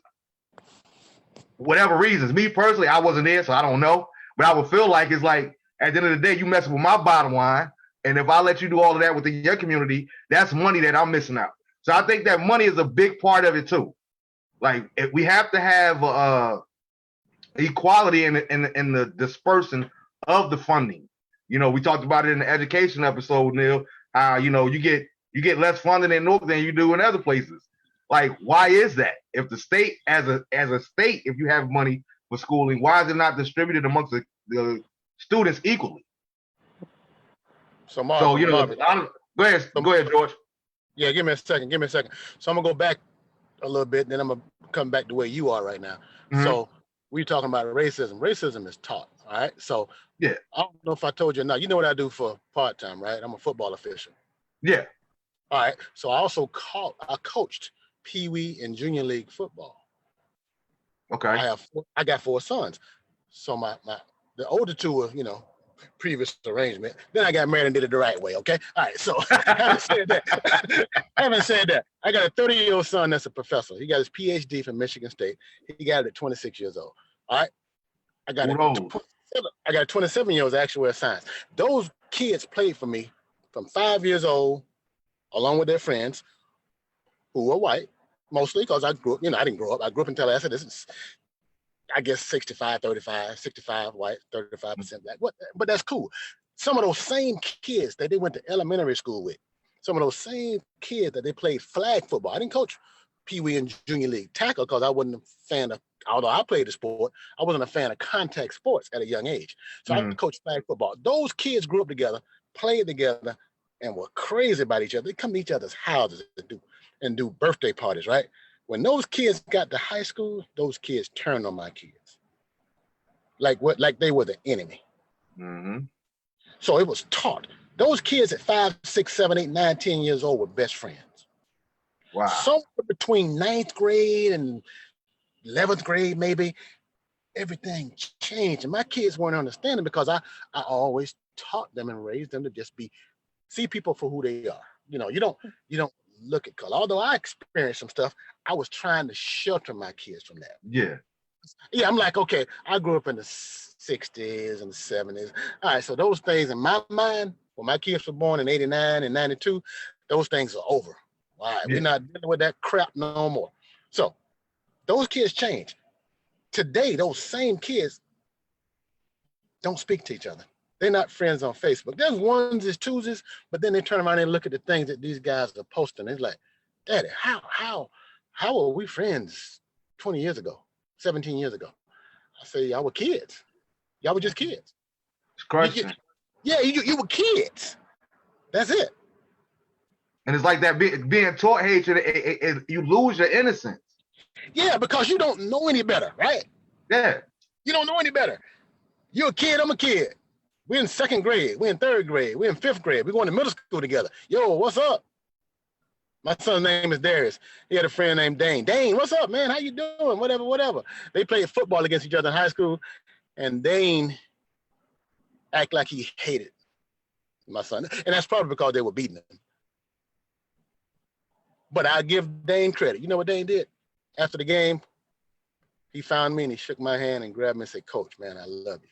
whatever reasons. Me personally, I wasn't there, so I don't know. But I would feel like it's like at the end of the day, you messing with my bottom line, and if I let you do all of that within your community, that's money that I'm missing out. So I think that money is a big part of it too. Like we have to have equality in the dispersing of the funding. We talked about it in the education episode, Neil. How you get less funding in North than you do in other places. Like, why is that? If the state as a state, if you have money for schooling, why is it not distributed amongst the students equally? So Marvin, go ahead, George. Yeah, give me a second. So I'm gonna go back a little bit, then I'm gonna come back to where you are right now. Mm-hmm. So we're talking about racism. Racism is taught, all right? So yeah, I don't know if I told you or not. You know what I do for part-time, right? I'm a football official. Yeah. All right. So I also coached Pee Wee and Junior League football. Okay. I got 4 sons. So the older 2 were, previous arrangement. Then I got married and did it the right way. Okay. All right. So having said that, I got a 30-year-old son that's a professor. He got his PhD from Michigan State. He got it at 26 years old. All right. I got a 27-year-old actuarial science. Those kids played for me from 5 years old, along with their friends who were white, mostly because I grew up, I didn't grow up. I grew up in Tallahassee. This is, I guess, 65, 35, 65 white, 35% black. But that's cool. Some of those same kids that they went to elementary school with, some of those same kids that they played flag football. I didn't coach Pee Wee and Junior League tackle because I wasn't a fan of, although I played the sport, I wasn't a fan of contact sports at a young age. So I coached flag football. Those kids grew up together, played together, and were crazy about each other. They come to each other's houses and do birthday parties, right? When those kids got to high school, those kids turned on my kids. Like they were the enemy. Mm-hmm. So it was taught. Those kids at 5, 6, 7, 8, 9, 10 years old were best friends. Wow. Somewhere between 9th grade and 11th grade, maybe, everything changed. And my kids weren't understanding because I always taught them and raised them to just see people for who they are. You don't look at color. Although I experienced some stuff, I was trying to shelter my kids from that. Yeah. Yeah, I'm like, okay, I grew up in the 60s and the 70s. All right, so those things in my mind, when my kids were born in 89 and 92, those things are over. All right, we're not dealing with that crap no more. So those kids change. Today, those same kids don't speak to each other. They're not friends on Facebook. There's onesies, twosies, but then they turn around and look at the things that these guys are posting. It's like, Daddy, how were we friends 20 years ago, 17 years ago? I say, y'all were kids. Y'all were just kids. It's crushing. You were kids. That's it. And it's like that being taught hatred, you lose your innocence. Yeah, because you don't know any better, right? Yeah. You don't know any better. You're a kid, I'm a kid. We're in second grade, we're in third grade, we're in fifth grade, we're going to middle school together. Yo, what's up? My son's name is Darius. He had a friend named Dane. Dane, what's up, man? How you doing? Whatever. They played football against each other in high school, and Dane act like he hated my son. And that's probably because they were beating him. But I give Dane credit. You know what Dane did? After the game, he found me and he shook my hand and grabbed me and said, Coach, man, I love you.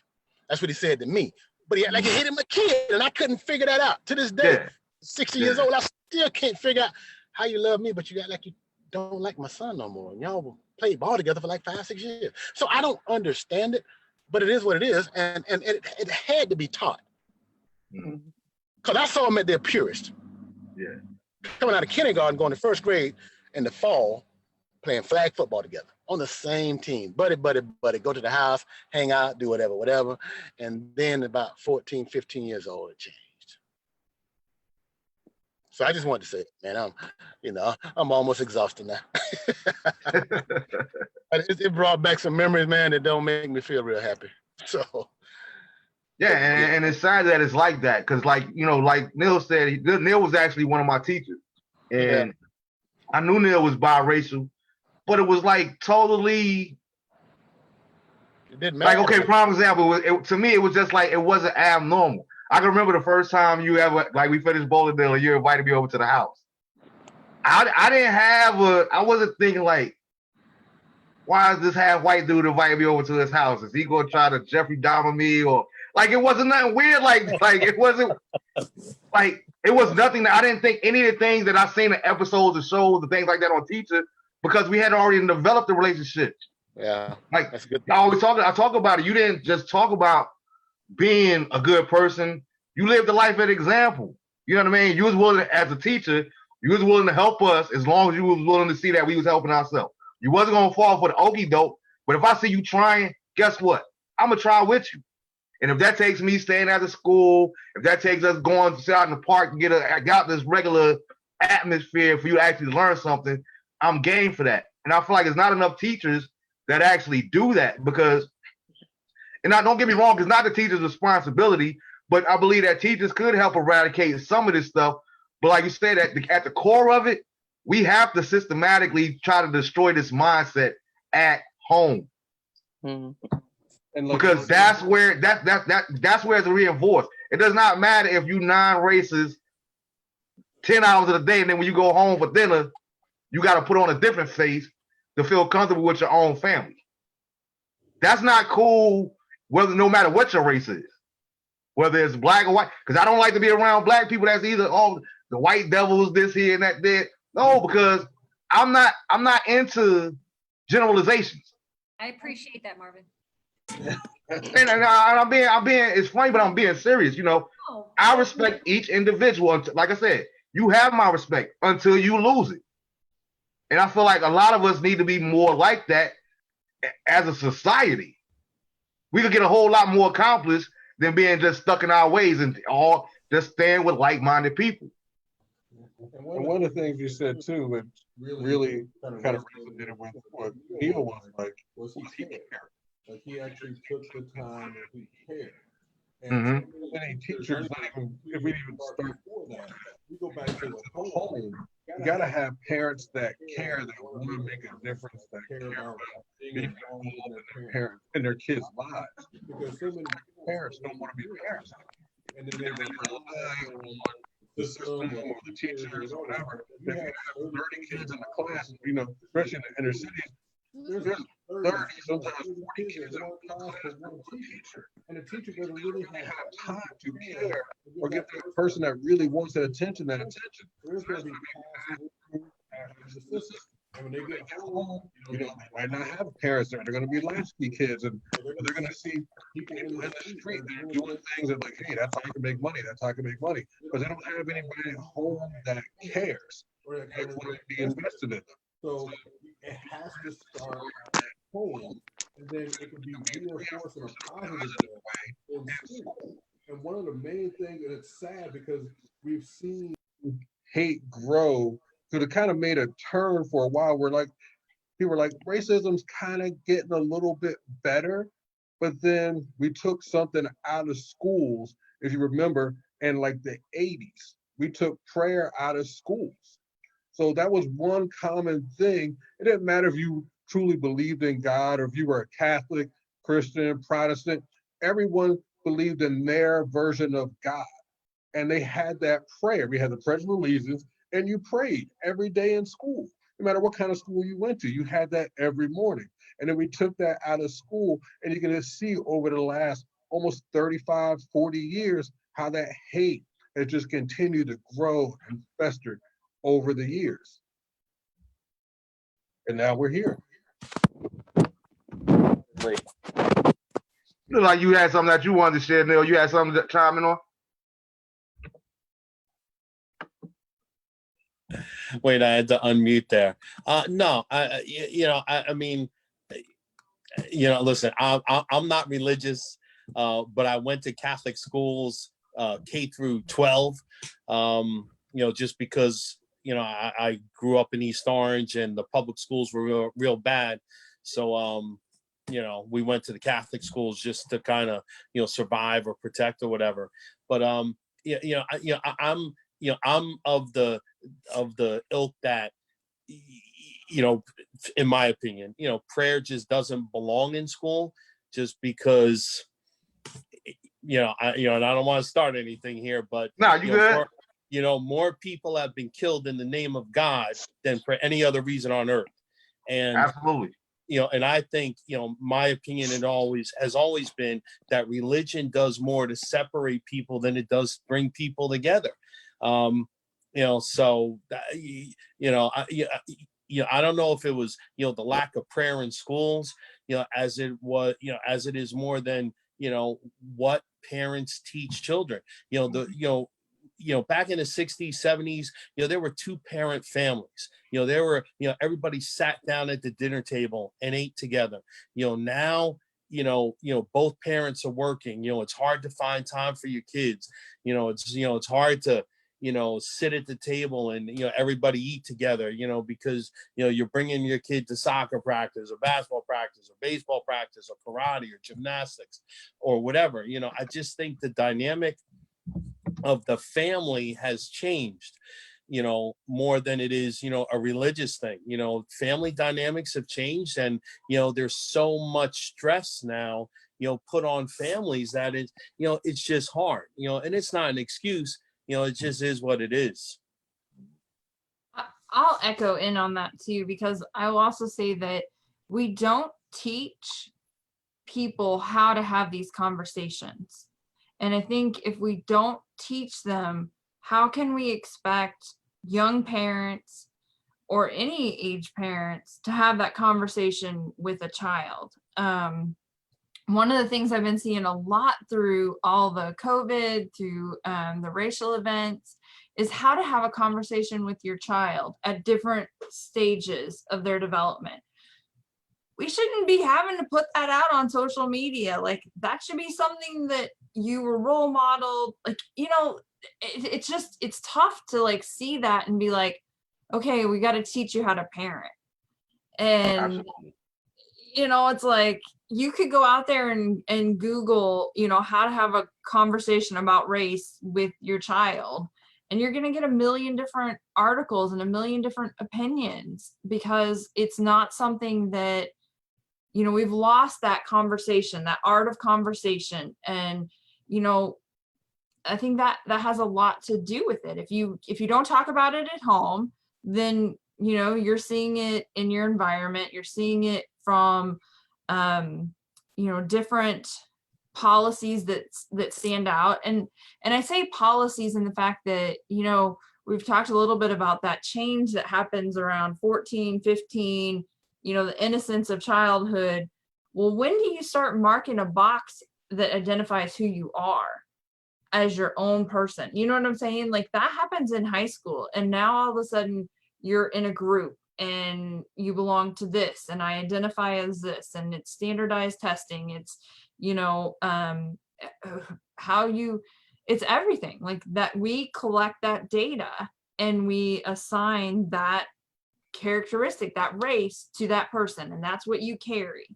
That's what he said to me. But he like he hated my kid, and I couldn't figure that out. To this day, 60 years old, I still can't figure out how you love me, but you got like you don't like my son no more. And y'all played ball together for like 5-6 years. So I don't understand it, but it is what it is. And it had to be taught. Because I saw them at their purest. Yeah. Coming out of kindergarten, going to first grade in the fall, playing flag football together on the same team. Buddy, go to the house, hang out, do whatever. And then about 14, 15 years old, it changed. So I just wanted to say, man, I'm almost exhausted now. It brought back some memories, man, that don't make me feel real happy. So. Yeah, and it's sad that it's like that, because like Neil said, Neil was actually one of my teachers. And I knew Neil was biracial, but it was like totally, it didn't matter. Like, okay, prime example, to me, it was just like, it wasn't abnormal. I can remember the first time you ever, like we finished bowling deal and you invited me over to the house. I wasn't thinking like, why is this half white dude inviting me over to his house? Is he going to try to Jeffrey Dahmer me? Or like, it wasn't nothing weird. Like it wasn't like, it was nothing that I didn't think any of the things that I seen in episodes of shows and things like that on Teacher, because we had already developed the relationship. Yeah. Like that's good. I talk about it. You didn't just talk about being a good person. You lived the life of example. You know what I mean? You was willing, as a teacher, you was willing to help us as long as you was willing to see that we was helping ourselves. You wasn't gonna fall for the okie doke, but if I see you trying, guess what? I'm gonna try with you. And if that takes me staying at the school, if that takes us going to sit out in the park and got this regular atmosphere for you to actually learn something, I'm game for that. And I feel like there's not enough teachers that actually do that, because, and now don't get me wrong, it's not the teacher's responsibility, but I believe that teachers could help eradicate some of this stuff. But like you said, at the core of it, we have to systematically try to destroy this mindset at home. Mm-hmm. And like, because that's where that's where it's reinforced. It does not matter if you 9 races 10 hours of the day, and then when you go home for dinner, you got to put on a different face to feel comfortable with your own family. That's not cool, no matter what your race is, whether it's black or white. Because I don't like to be around black people that's either the white devils, this here and that there. No, because I'm not into generalizations. I appreciate that, Marvin. And I'm being, it's funny, but I'm being serious. I respect each individual. Like I said, you have my respect until you lose it. And I feel like a lot of us need to be more like that as a society. We could get a whole lot more accomplished than being just stuck in our ways and all just staying with like-minded people. And one of the things you said too, which really kind of resonated with what Neil was like, was he cared. Like he actually took the time and he cared. And so many teachers, if we even start before that, we go back to the home. You gotta have parents that care, that want to make a difference, that care about being involved in their kids' lives. Because so many parents don't want to be parents, and then they rely on the system or the teachers or whatever. If you have 30 kids in the class, especially in the inner cities, there's 30, sometimes 40 kids in one class for one teacher. And the teacher doesn't really have time to care or give the person that really wants that attention. There's going to be the system. And when they get home, they might not have parents there. They're going to be latchkey kids, and they're going to see people in the street that are doing things that like, hey, that's how I can make money. That's how I can make money. But they don't have anybody at home that cares or that want to be invested in them. So it has to start at home and then it can be reinforced in a positive way in school. And one of the main things, and it's sad because we've seen hate grow, because it kind of made a turn for a while where like people were like, racism's kind of getting a little bit better. But then we took something out of schools, if you remember, in like the 80s. We took prayer out of schools. So that was one common thing. It didn't matter if you truly believed in God or if you were a Catholic, Christian, Protestant. Everyone believed in their version of God. And they had that prayer. We had the Pledge of Allegiance, and you prayed every day in school. No matter what kind of school you went to, you had that every morning. And then we took that out of school, and you can just see over the last almost 35, 40 years, how that hate has just continued to grow and fester over the years. And now we're here. Great. Look like you had something that you wanted to share, Neil. You had something to chime in on? Wait, I had to unmute there. No, I mean, listen, I'm not religious, but I went to Catholic schools, K through 12, just because, I grew up in East Orange and the public schools were real bad. So, we went to the Catholic schools just to kind of, survive or protect or whatever. But, I'm of the ilk that, in my opinion, prayer just doesn't belong in school, just because, and I don't want to start anything here, but no, you good. More people have been killed in the name of God than for any other reason on earth. And absolutely. And I think, my opinion has always been that religion does more to separate people than it does bring people together. So, I don't know if it was, the lack of prayer in schools, as it was, as it is more than, what parents teach children, back in the 60s, 70s, there were 2-parent families. There were, everybody sat down at the dinner table and ate together. Now, both parents are working. It's hard to find time for your kids. It's hard to, sit at the table and, everybody eat together, because, you're bringing your kid to soccer practice or basketball practice or baseball practice or karate or gymnastics or whatever. I just think the dynamic of the family has changed, more than it is, a religious thing. Family dynamics have changed, and, there's so much stress now, put on families that it's just hard, and it's not an excuse, it just is what it is. I'll echo in on that too, because I will also say that we don't teach people how to have these conversations. And I think if we don't teach them, how can we expect young parents or any age parents to have that conversation with a child? One of the things I've been seeing a lot through all the COVID, through the racial events, is how to have a conversation with your child at different stages of their development. We shouldn't be having to put that out on social media. Like, that should be something that you were role modeled. Like, it's tough to like see that and be like, okay, we got to teach you how to parent. And absolutely. It's like, you could go out there and Google, how to have a conversation about race with your child, and you're going to get a million different articles and a million different opinions, because it's not something that, we've lost that conversation, that art of conversation. And, I think that has a lot to do with it. If you don't talk about it at home, then, you're seeing it in your environment. You're seeing it from, different policies that stand out. And I say policies in the fact that, we've talked a little bit about that change that happens around 14, 15, the innocence of childhood. Well, when do you start marking a box that identifies who you are as your own person? You know what I'm saying? Like, that happens in high school. And now all of a sudden you're in a group and you belong to this, and I identify as this, and it's standardized testing. It's, you know, how you, it's everything like that. We collect that data and we assign that characteristic, that race to that person, and that's what you carry.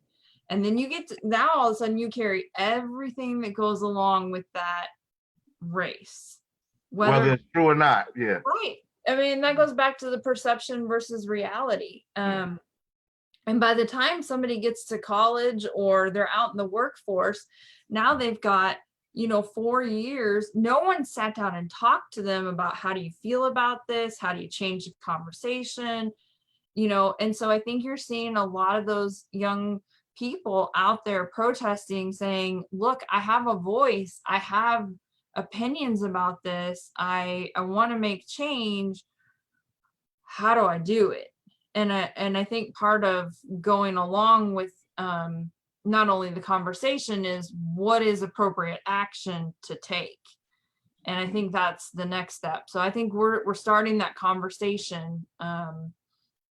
And then you get to, now all of a sudden you carry everything that goes along with that race, whether it's true or not. Yeah. Right. I mean, that goes back to the perception versus reality. And by the time somebody gets to college or they're out in the workforce, now they've got, you know, 4 years. No one sat down and talked to them about how do you feel about this? How do you change the conversation? You know, and so I think you're seeing a lot of those young people out there protesting, saying, look, I have a voice. I have opinions about this. I want to make change. How do I do it? And I think part of going along with not only the conversation is what is appropriate action to take. And I think that's the next step. So I think we're starting that conversation,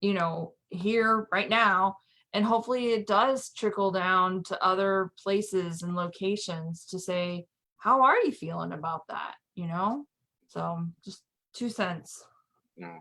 you know, here right now, and hopefully it does trickle down to other places and locations to say, how are you feeling about that? You know, so just 2 cents. Yeah.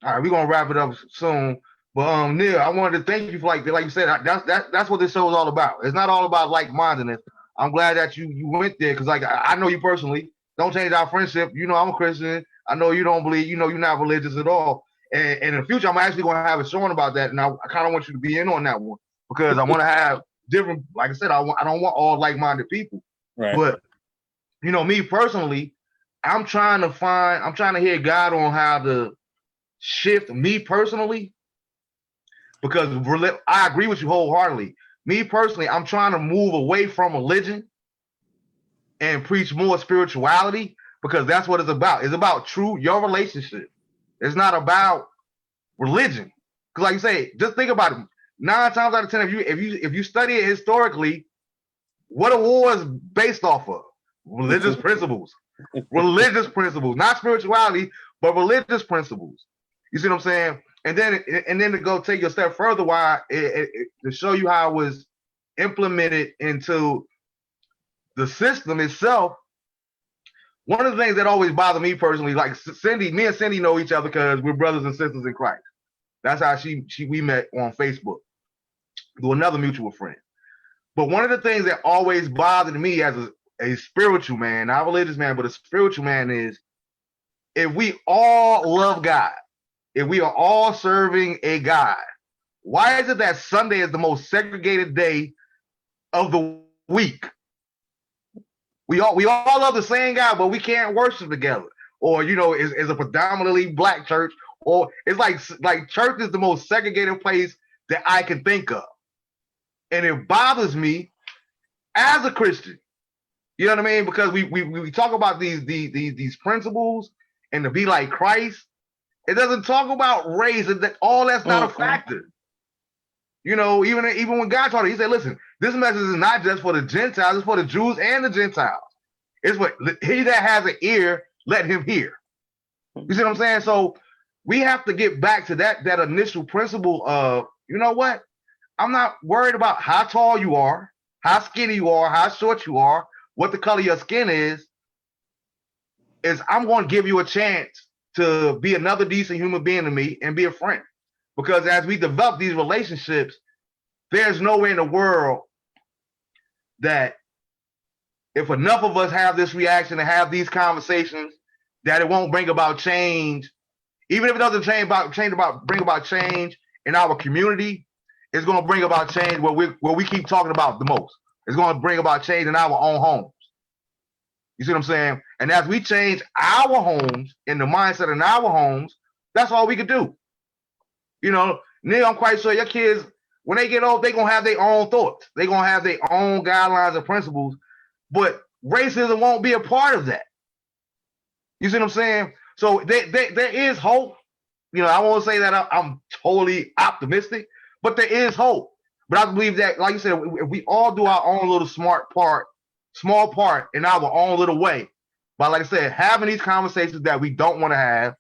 All right, we're gonna wrap it up soon. But Neil, I wanted to thank you for like you said, that's what this show is all about. It's not all about like-mindedness. I'm glad that you went there because like I know you personally. Don't change our friendship. You know I'm a Christian. I know you don't believe. You know you're not religious at all. And in the future, I'm actually going to have a show about that, and I kind of want you to be in on that one because I want to have different. Like I said, I don't want all like-minded people. Right. But you know, me personally, I'm trying to hear God on how to shift me personally, because I agree with you wholeheartedly. Me personally, I'm trying to move away from religion and preach more spirituality because that's what it's about. It's about your relationship. It's not about religion. Because like you say, just think about it. 9 times out of 10, if you study it historically, what are wars based off of? Religious principles. Religious principles, not spirituality, but religious principles. You see what I'm saying? And then to go take a step further, to show you how it was implemented into the system itself. One of the things that always bothered me personally, like me and Cindy know each other because we're brothers and sisters in Christ. That's how we met on Facebook through another mutual friend. But one of the things that always bothered me as a spiritual man, not a religious man, but a spiritual man, is if we all love God, if we are all serving a God, why is it that Sunday is the most segregated day of the week? We all love the same God, but we can't worship together. Or, you know, is a predominantly black church, or it's like church is the most segregated place that I can think of. And it bothers me as a Christian. You know what I mean? Because we talk about these principles and to be like Christ. It doesn't talk about race, and that's not a factor. You know, even when God taught it, he said, listen, this message is not just for the Gentiles, it's for the Jews and the Gentiles. It's what he that has an ear, let him hear. You see what I'm saying? So we have to get back to that initial principle of, you know what? I'm not worried about how tall you are, how skinny you are, how short you are, what the color of your skin is I'm going to give you a chance to be another decent human being to me and be a friend. Because as we develop these relationships, there's no way in the world that if enough of us have this reaction and have these conversations, that it won't bring about change. Even if it doesn't bring about change in our community, it's going to bring about change where we keep talking about the most. It's going to bring about change in our own homes. You see what I'm saying? And as we change our homes and the mindset in our homes, that's all we could do. You know, Neil, I'm quite sure your kids, when they get old, they're going to have their own thoughts. They're going to have their own guidelines and principles, but racism won't be a part of that. You see what I'm saying? So there is hope. You know, I won't say that I'm totally optimistic, but there is hope. But I believe that, like you said, if we all do our own little small part in our own little way, but like I said, having these conversations that we don't want to have,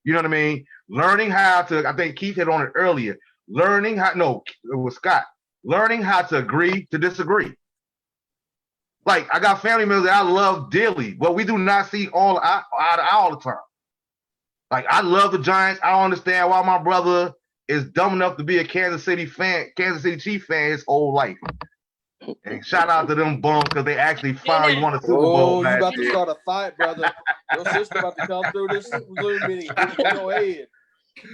You know what I mean? Learning how to, I think Keith hit on it earlier. No, it was Scott. Learning how to agree to disagree. Like, I got family members that I love dearly, but we do not see all the time. Like, I love the Giants. I don't understand why my brother is dumb enough to be a Kansas City Chief fan his whole life. And shout out to them bums because they actually finally won a Super Bowl. Oh, you about to start a fight, brother. Your sister about to come through this Zoom meeting. Go ahead.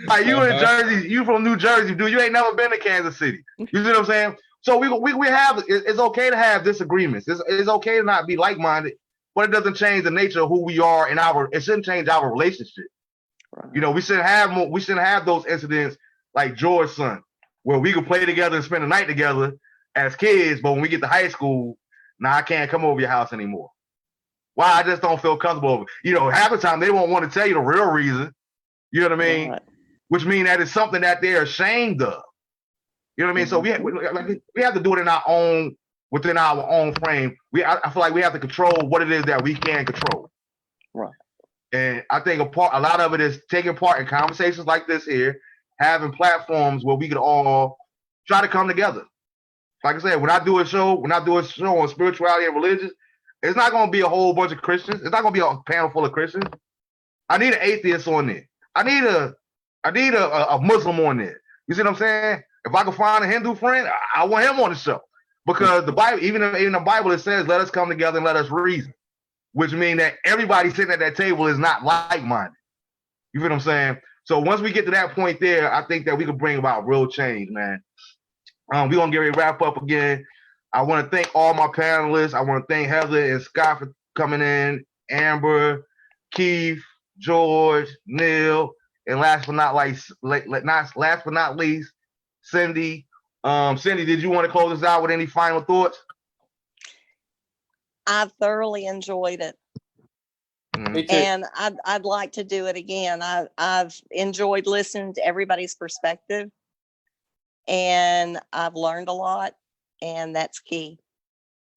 Like, you in Jersey, you from New Jersey, dude. You ain't never been to Kansas City. You see what I'm saying? So we have, it's okay to have disagreements. It's okay to not be like-minded, but it doesn't change the nature of who we are and it shouldn't change our relationship. Right. You know, we shouldn't have those incidents like George's son, where we could play together and spend the night together as kids, but when we get to high school, I can't come over your house anymore. Why? I just don't feel comfortable. You know, half the time they won't want to tell you the real reason. You know what I mean? Right. Which means that it's something that they're ashamed of. You know what I mean? So we have to do it within our own frame. I feel like we have to control what it is that we can control. Right. And I think a lot of it is taking part in conversations like this here, having platforms where we could all try to come together. Like I said, when I do a show on spirituality and religion, it's not going to be a whole bunch of Christians. It's not going to be a panel full of Christians. I need an atheist on there. I need a Muslim on there. You see what I'm saying? If I can find a Hindu friend, I want him on the show. Because the Bible, even in the Bible, it says, let us come together and let us reason. Which means that everybody sitting at that table is not like-minded. You feel what I'm saying? So once we get to that point there, I think that we can bring about real change, man. We're going to get ready to wrap up again. I want to thank all my panelists. I want to thank Heather and Scott for coming in, Amber, Keith, George, Neil, and last but not least, Cindy. Cindy, did you want to close us out with any final thoughts? I thoroughly enjoyed it. Me too. And I'd like to do it again. I've enjoyed listening to everybody's perspective, and I've learned a lot, and that's key.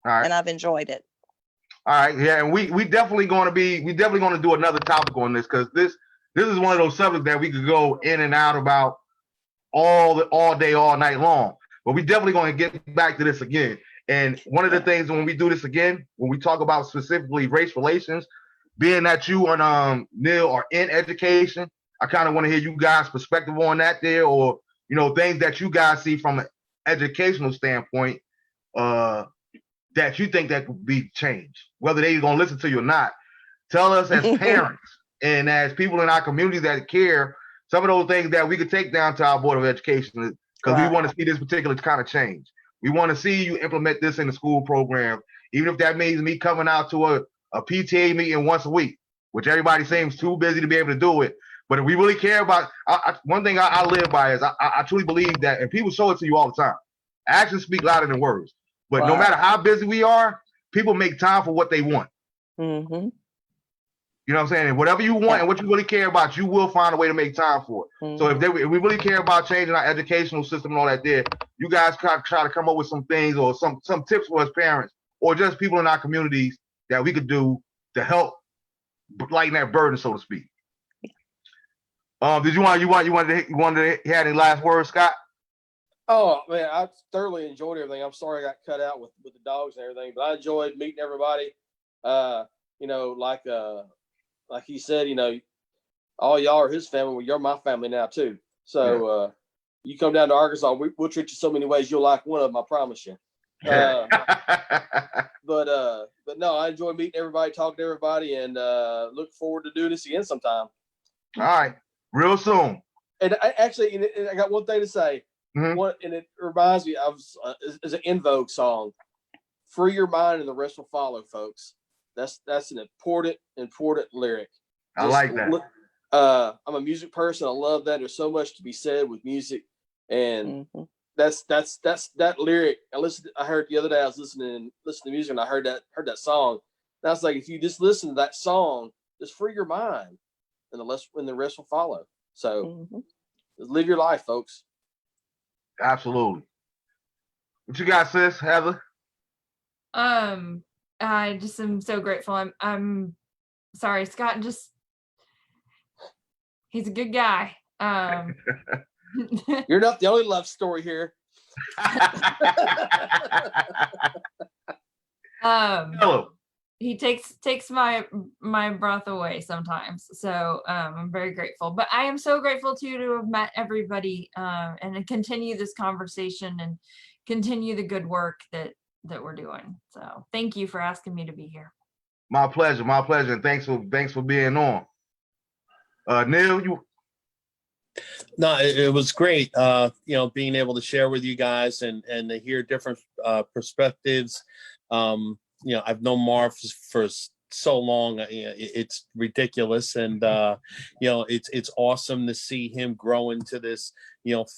All right. And I've enjoyed it. All right, yeah, and we definitely going to do another topic on this, because this is one of those subjects that we could go in and out about all day, all night long. But we definitely going to get back to this again. And one of the things when we do this again, when we talk about specifically race relations, being that you and Neil are in education, I kind of want to hear you guys' perspective on that there, or things that you guys see from an educational standpoint that you think that could be changed, whether they're going to listen to you or not. Tell us as parents and as people in our community that care, some of those things that we could take down to our Board of Education, because we want to see this particular kind of change. We want to see you implement this in the school program, even if that means me coming out to a PTA meeting once a week, which everybody seems too busy to be able to do it. But if we really care about, one thing I live by is I truly believe that, and people show it to you all the time, actions speak louder than words. But no matter how busy we are, people make time for what they want. Mm-hmm. You know what I'm saying? And whatever you want and what you really care about, you will find a way to make time for it. Mm-hmm. So if we really care about changing our educational system and all that there, you guys try to come up with some things or some tips for us parents or just people in our communities that we could do to help lighten that burden, so to speak. Did you wanted to have any last words, Scott? Oh man, I thoroughly enjoyed everything. I'm sorry I got cut out with the dogs and everything, but I enjoyed meeting everybody. Like he said, all y'all are his family. Well, you're my family now too. So you come down to Arkansas, we'll treat you so many ways. You'll like one of them, I promise you. But no, I enjoy meeting everybody, talking to everybody, and look forward to doing this again sometime. All right, real soon. And I got one thing to say. Mm-hmm. And it reminds me of is an In Vogue song. Free your mind and the rest will follow, folks. That's an important lyric. I like that. I'm a music person. I love that. There's so much to be said with music, and that's that lyric. I heard the other day. I was listening to music, and I heard that song. And I was like, if you just listen to that song, just free your mind, and the rest will follow. So just live your life, folks. Absolutely. What you got, sis, Heather? I just am so grateful. I'm sorry, Scott. Just He's a good guy. You're not the only love story here. Hello. He takes my breath away sometimes. So I'm very grateful. But I am so grateful to have met everybody and to continue this conversation and continue the good work that we're doing. So thank you for asking me to be here. My pleasure, and thanks for being on. Neil, you. No, it was great, being able to share with you guys and to hear different perspectives. I've known Marv for so long. It's ridiculous. And, it's awesome to see him grow into this,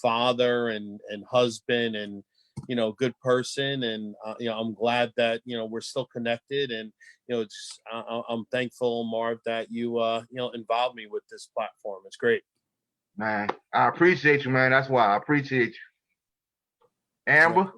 father and husband and, good person. And, I'm glad that, we're still connected. And, I'm thankful, Marv, that you, involved me with this platform. It's great. Man, I appreciate you, man. That's why I appreciate you. Amber?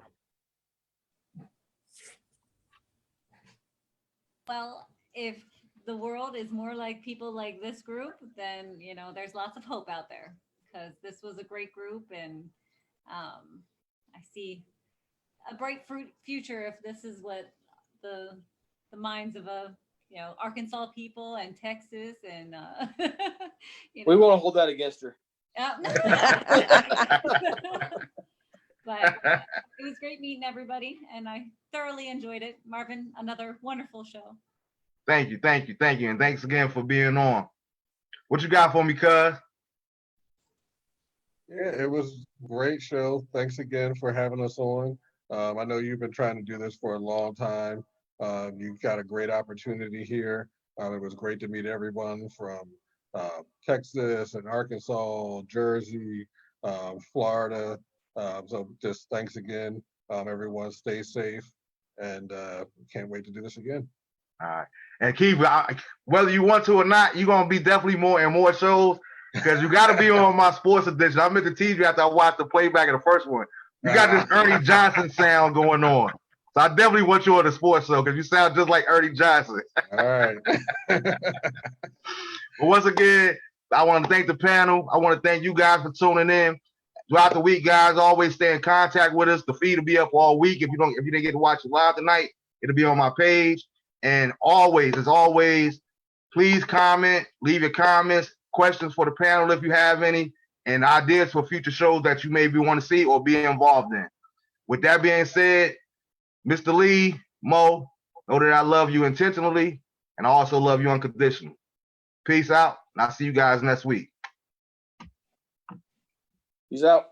Well, if the world is more like people like this group, then, there's lots of hope out there, because this was a great group. And I see a bright future if this is what the minds of Arkansas people and Texas and we won't hold that against her. No. But it was great meeting everybody, and I thoroughly enjoyed it. Marvin, another wonderful show. Thank you, and thanks again for being on. What you got for me, cuz? Yeah, it was a great show. Thanks again for having us on. I know you've been trying to do this for a long time. You got a great opportunity here. It was great to meet everyone from Texas and Arkansas, Jersey, Florida. So just thanks again. Everyone stay safe, and can't wait to do this again. All right. And Keith, whether you want to or not, you're going to be definitely more shows, because you got to be on my sports edition. I meant to tease you after I watched the playback of the first one. You got this Ernie Johnson sound going on. So I definitely want you on the sports show, because you sound just like Ernie Johnson. All right. But once again, I want to thank the panel. I want to thank you guys for tuning in. Throughout the week, guys, always stay in contact with us. The feed will be up all week. If you didn't get to watch it live tonight, it'll be on my page. And as always, please comment, leave your comments, questions for the panel if you have any, and ideas for future shows that you maybe want to see or be involved in. With that being said, Mr. Lee, Mo, know that I love you intentionally, and I also love you unconditionally. Peace out, and I'll see you guys next week. Peace out.